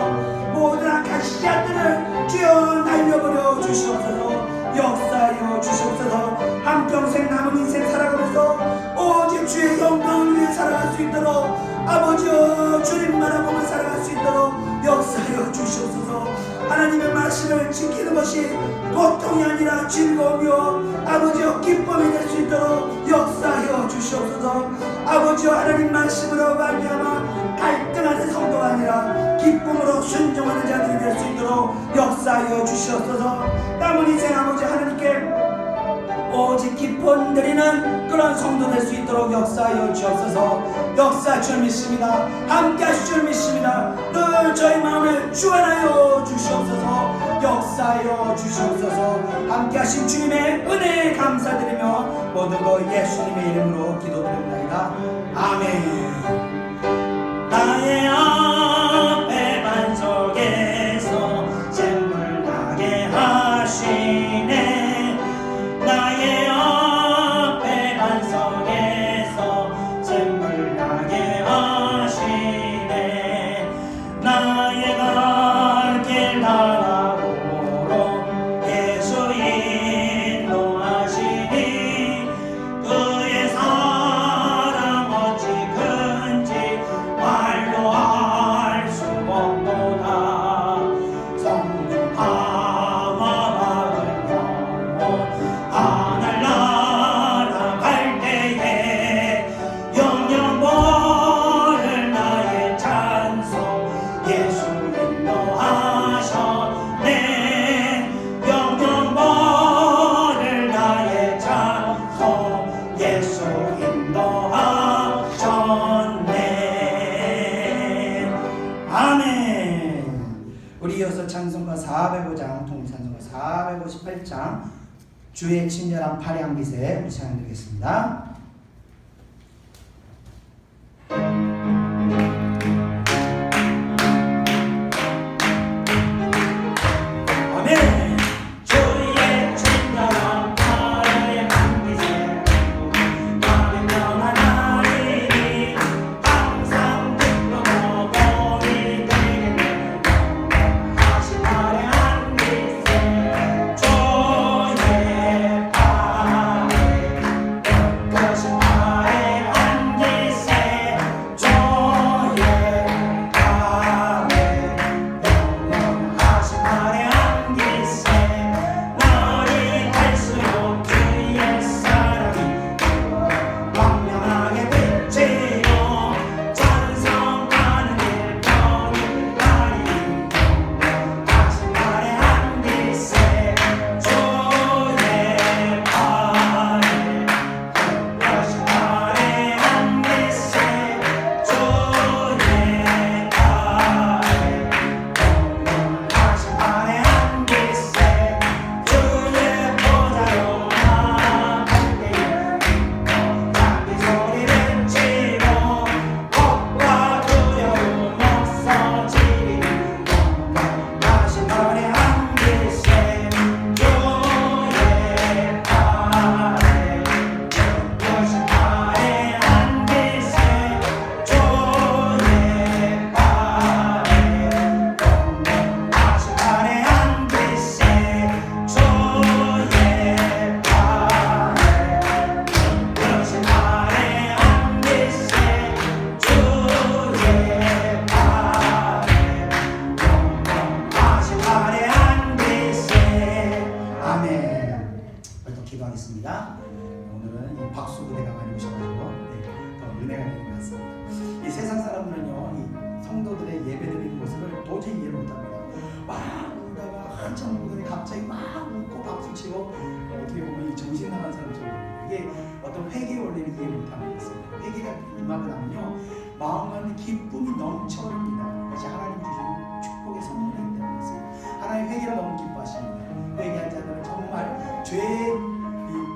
모든 악한 씨앗들을 주여 날려버려 주시옵소서. 역사하여 주시옵소서. 한평생 남은 인생 살아가면서 오직 주의 영광을 위해 살아갈 수 있도록 아버지여 주님 바라보며 살아갈 수 있도록 역사하여 주시옵소서. 하나님의 말씀을 지키는 것이 고통이 아니라 즐거우며 아버지여 기쁨이 될 수 있도록 역사하여 주시옵소서. 아버지여 하나님 말씀으로 말미암아 갈등하는 성도가 아니라 기쁨으로 순종하는 자들이 될 수 있도록 역사하여 주시옵소서. 남은 인생 아버지 하나님께 오직 기쁨 드리는 그런 성도 될 수 있도록 역사하여 주옵소서. 역사 줄 믿습니다. 함께 하실 줄 믿습니다. 늘 저희 마음을 주관하여 주시옵소서. 역사하여 주시옵소서. 함께 하신 주님의 은혜에 감사드리며 모든 것 예수님의 이름으로 기도드립니다. 아멘. 나의 앞에 반석에서 샘물 나게 하시네. 나의 앞에 반석에서 샘물 나게 하시네. 나의 갈 길 나라보러 예수 인도하시니 그의 사랑 어찌 큰지 말로 알 수 없도다. 성령 강화 받은 영혼 하늘나라 갈 때에 영영 모를 나의 찬송 예수 인도하셨네. 영영 모를 나의 찬송 예수 인도하셨네. 아멘. 우리 이어서 찬송가 405장 통일찬송가 458장 주의 친절한 파량 기세 우리 찬양 드리겠습니다. 아멘. 주의 친절한 파량 기세 나는 평안하리니 항상 기쁘고 복이 되겠네. 다시 파량 기세 주의 파에 벚꽃이 파에 안기세 주의 하겠습니다. 오늘은 이 박수 부대가 많이 오셔가지고 더 은혜가 되는 것 같습니다. 이 세상 사람들은요, 이 성도들의 예배드리는 모습을 도저히 이해를 못합니다. 막 울다가 한참 울더니 갑자기 막 웃고 박수치고 어떻게 보면 이 정신 나간 사람처럼 이게 어떤 회개의 원리를 이해 못하는 것 같습니다. 회개가 임하고 나면요, 마음 안에 기쁨이 넘쳐흐릅니다. 이것이 하나님 주신 축복의 선물이기 때문에 그렇습니다. 하나님 회개를 너무 기뻐하십니다. 회개한 자들은 정말 죄의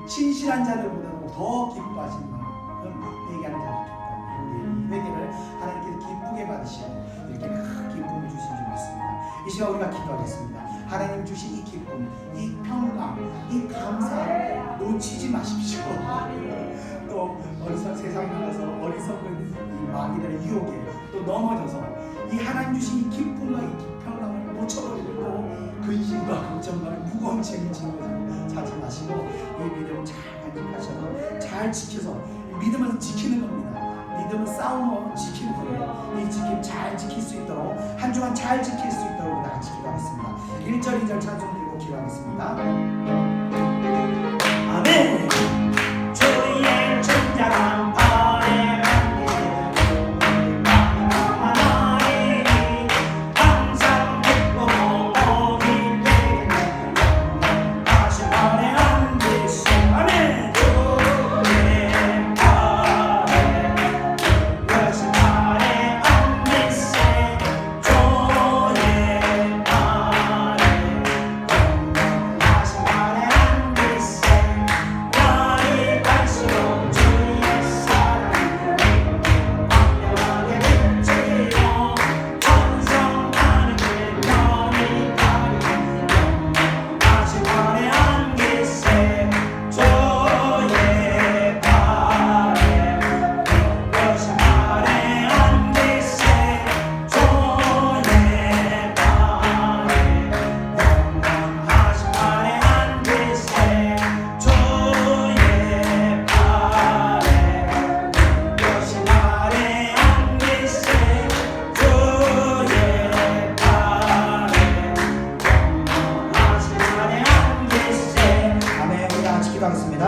신실한 자들보다도 더 기뻐하시는 만큼 회개하는 자들 기뻐합니다. 우리 회개를 하나님께서 기쁘게 받으시고 이렇게 큰 기쁨을 주신 줄 믿습니다. 이 시간 우리가 기도하겠습니다. 하나님 주신 이 기쁨, 이 평강, 이 감사 놓치지 마십시오. 또 세상 나가서 어리석은 이 마귀들의 유혹에 또 넘어져서 이 하나님 주신 이 기쁨과 이 평강을 놓쳐버리고 근심과 걱정과 무거운 책임을 짊어지고 자지 마시고 이 믿음을 잘 간직하셔서 잘 지켜서 믿음을 지키는 겁니다. 믿음은 싸움으로 지키는 거예요. 이 지킴 잘 지킬 수 있도록 한 주간 잘 지킬 수 있도록 우리 같이 기도하겠습니다. 1절 2절 찬송 드리고 기도하겠습니다. 아멘. 주의 천장한 발에 하나님 항상 기쁘고 복이 되게 다시 발에 앉으시. 아멘. 주의 발에 다시 발에 앉으세. 주의 발에 다시 발에 앉으세. 날이 갈수록 주의 사랑을 완전하게 비치고 완성하는 그 편이 가리는 다시 발에 앉으세. 주의 발에 다시 발에 앉으세. 주의 발에 영원하신 발에 앉으세. 주의 발에 여신 발에 앉으세. 주의 발에 영원하신 발에 앉으세. 아멘. 우리 다 같이 기도하겠습니다.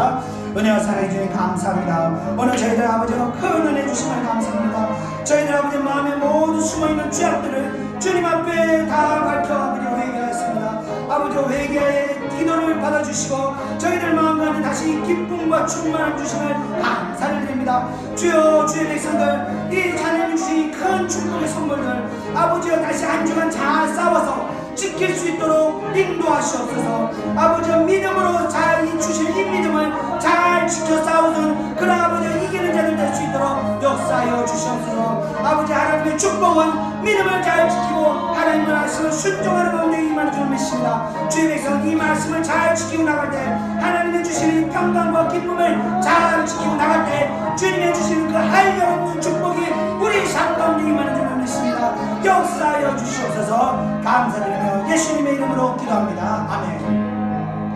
은혜와 사랑해 주님 감사합니다. 오늘 저희들 아버지로 큰 은혜 주시면 감사합니다. 저희들 아버지 마음에 모두 숨어있는 죄악들을 주님 앞에 다 밝혀 아버지 회개하였습니다. 아버지 회개의 기도를 받아주시고 저희들 마음 가운데 다시 기쁨과 충만을 주심을 감사를 드립니다. 주여, 주의 백성들 이 하나님 주신 큰 축복의 선물들 아버지여 다시 한 주간 잘 싸워서 지킬 수 있도록 인도하시옵소서. 아버지 믿음으로 잘 주신 이 믿음을 잘 지켜 싸우는 그런 아버지 이기는 자들 될 수 있도록 역사하여 주시옵소서. 아버지 하나님의 축복은 믿음을 잘 지키고 하나님의 말씀을 순종하는 가운데 임하는 줄 믿습니다. 주의 백성 이 말씀을 잘 지키고 나갈 때 하나님의 주시는 평강과 기쁨을 잘 지키고 나갈 때 주님의 주시는 그 한량없는 축복이 우리 삶 가운데 임하는 줄 믿습니다. 역사하여 주시옵소서. 감사드리며 예수님의 이름으로 기도합니다. 아멘.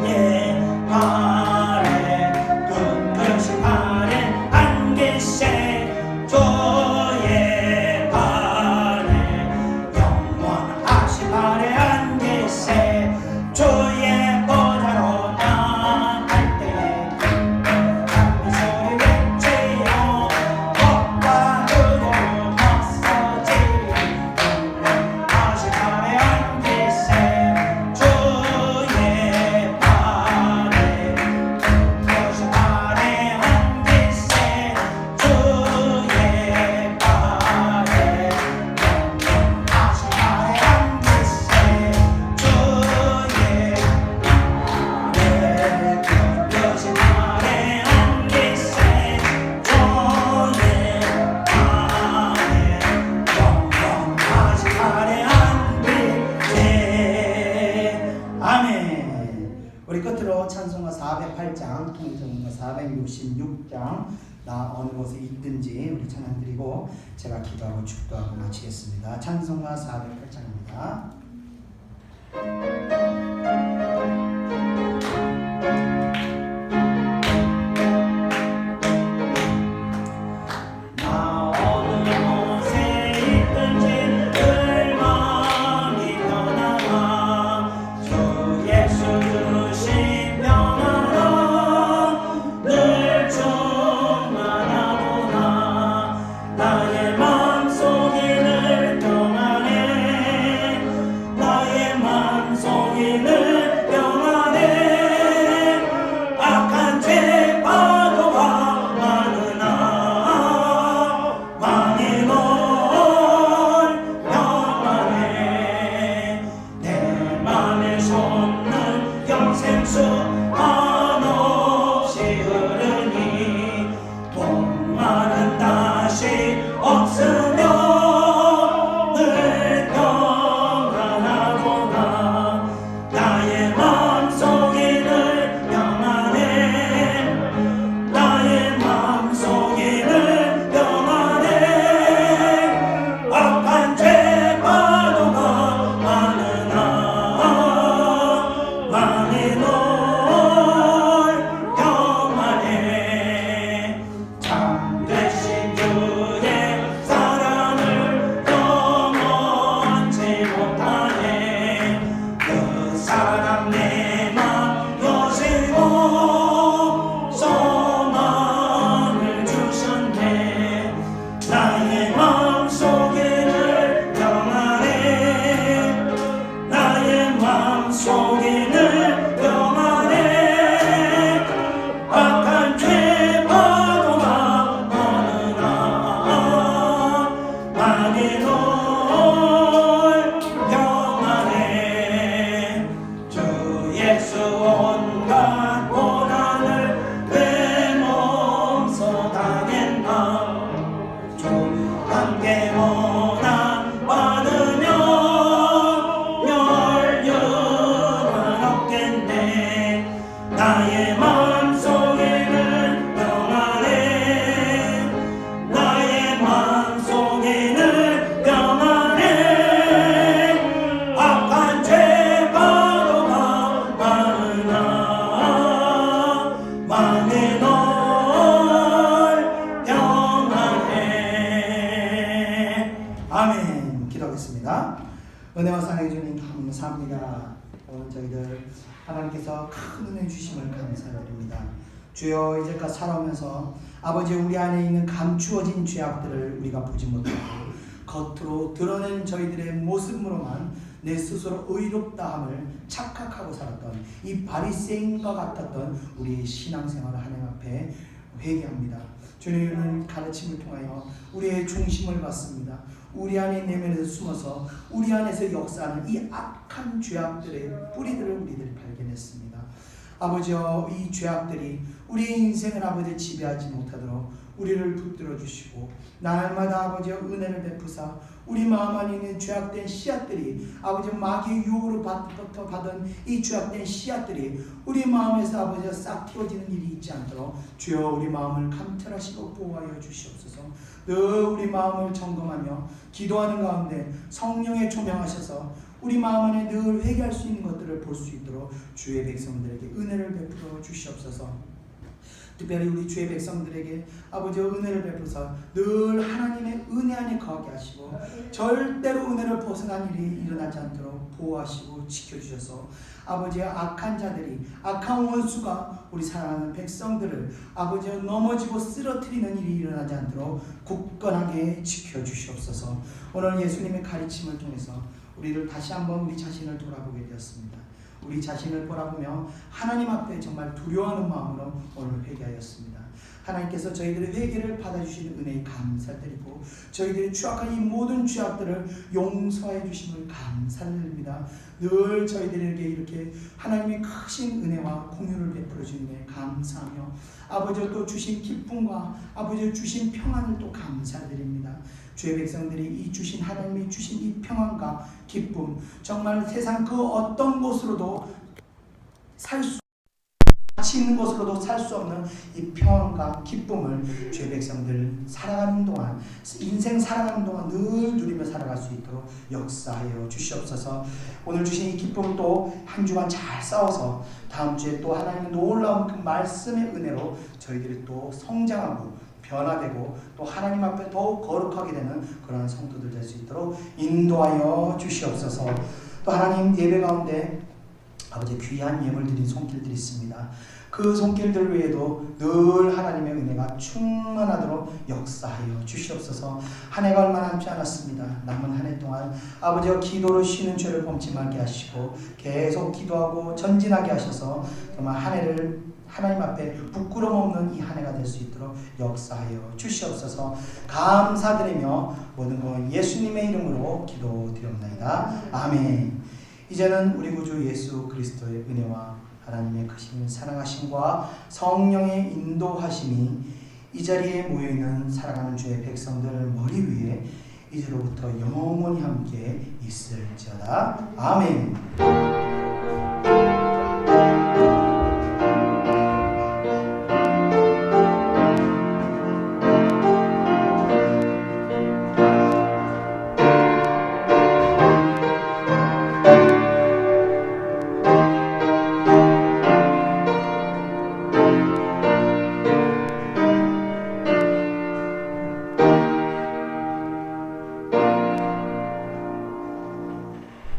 예, 발에 끝끝이 발에 앉으세. 주의 발에 영원하신 발에 앉으세. 주의 보좌로 나갈 때에 한 소리 외치요. 법과 의로 맞서지리. 영원하신 발에 앉으세. 주의 발에 여신 발에 앉으세. 주의 발에 영원하신 발에 앉으세. 주의 발에 여신 발에 앉으세. 주의 발에 영원하신 발에 앉으세. 아멘. 우리 끝으로 찬송가 408장, 통성가 466장 나 어느 곳에 있든지 우리 찬양 드리고 제가 기도하고 축도하고 마치겠습니다. 찬송가 408장입니다. 나 어느 곳에 있든지 늘 마음이 편안하. 주 예수 주신 평안함 속이는 평안에 악한 죄 파도가 많으나 많이 널 평안해 내 맘에 솟는 영생수 한없이 흐르니 목마른 다시 없으며 늘 평안하도다 나의 맘속이 늘 평안해 나의 맘속이 늘 평안해 악한 죄 파도가 많으나 많이 널 평안해 참되신 주의 사랑을 넘어지 못하네 그 사랑 내 맘 여시고 소망을 주셨네 나의 맘속에 늘 평안해 나의 맘속에 늘 평안해 악한 죄 파도가 많으나 많이 널 평안해 주 예수 온갖 고난을 왜 몸소 당했나 주 함께 고난 받으며 멸류관 없겠네 나의 맘속에는 평안해 나의 맘속에는 평안해 악한 죄 파도가 많으나 많이 널 평안해 아멘. 기도하겠습니다. 은혜와 사랑해 주님 감사합니다. 오늘 저희들 하나님께서 큰 은혜 주심을 감사드립니다. 주여 이제까지 살아오면서 아버지 우리 안에 있는 감추어진 죄악들을 우리가 보지 못하고 겉으로 드러낸 저희들의 모습으로만 내 스스로 의롭다함을 착각하고 살았던 이 바리새인과 같았던 우리의 신앙생활을 하나님 앞에 회개합니다. 주님의 가르침을 통하여 우리의 중심을 받습니다. 우리 안에 내면에서 숨어서 우리 안에서 역사하는 이 악한 죄악들의 뿌리들을 우리들이 발견했습니다. 아버지여 이 죄악들이 우리의 인생을 아버지 지배하지 못하도록 우리를 붙들어 주시고 날마다 아버지여 은혜를 베푸사 우리 마음 안에 있는 죄악된 씨앗들이 아버지 마귀의 유혹으로부터 받은 이 죄악된 씨앗들이 우리 마음에서 아버지여 싹 틔워지는 일이 있지 않도록 주여 우리 마음을 감찰하시고 보호하여 주시옵소서. 늘 우리 마음을 점검하며 기도하는 가운데 성령의 조명하셔서 우리 마음 안에 늘 회개할 수 있는 것들을 볼 수 있도록 주의 백성들에게 은혜를 베풀어 주시옵소서. 특별히 우리 주의 백성들에게 아버지의 은혜를 베푸사 늘 하나님의 은혜 안에 거하게 하시고 절대로 은혜를 벗어난 일이 일어나지 않도록 보호하시고 지켜주셔서 아버지의 악한 자들이 악한 원수가 우리 사랑하는 백성들을 아버지의 넘어지고 쓰러뜨리는 일이 일어나지 않도록 굳건하게 지켜주시옵소서. 오늘 예수님의 가르침을 통해서 우리를 다시 한번 우리 자신을 돌아보게 되었습니다. 우리 자신을 바라보며 하나님 앞에 정말 두려워하는 마음으로 오늘 회개하였습니다. 하나님께서 저희들의 회개를 받아주시는 은혜에 감사드리고 저희들의 추악한 이 모든 죄악들을 용서해 주심을 감사드립니다. 늘 저희들에게 이렇게 하나님의 크신 은혜와 공유를 베풀어 주시는 감사하며 아버지가 또 주신 기쁨과 아버지가 주신 평안을 또 감사드립니다. 주의 백성들이 이 주신 하나님이 주신 이 평안과 기쁨 정말 세상 그 어떤 곳으로도 살 수 가치 있는 곳으로도 살 수 없는 이 평안과 기쁨을 주의 백성들 살아가는 동안 인생 살아가는 동안 늘 누리며 살아갈 수 있도록 역사하여 주시옵소서. 오늘 주신 이 기쁨을 또 한 주간 잘 싸워서 다음 주에 또 하나님의 놀라운 그 말씀의 은혜로 저희들이 또 성장하고 변화되고 또 하나님 앞에 더욱 거룩하게 되는 그런 성도들 될 수 있도록 인도하여 주시옵소서. 또 하나님 예배 가운데 아버지 귀한 예물 드린 손길들이 있습니다. 그 손길들 위에도 늘 하나님의 은혜가 충만하도록 역사하여 주시옵소서. 한 해가 얼마 남지 않았습니다. 남은 한 해 동안 아버지와 기도로 쉬는 죄를 범치 말게 하시고 계속 기도하고 전진하게 하셔서 정말 한 해를 하나님 앞에 부끄럼 없는 이 한 해가 될 수 있도록 역사하여 주시옵소서. 감사드리며 모든 것 예수님의 이름으로 기도드렸나이다. 아멘. 이제는 우리 구주 예수 그리스도의 은혜와 하나님의 크신 사랑하심과 성령의 인도하심이 이 자리에 모여있는 사랑하는 주의 백성들 머리 위에 이제로부터 영원히 함께 있을지어다. 아멘.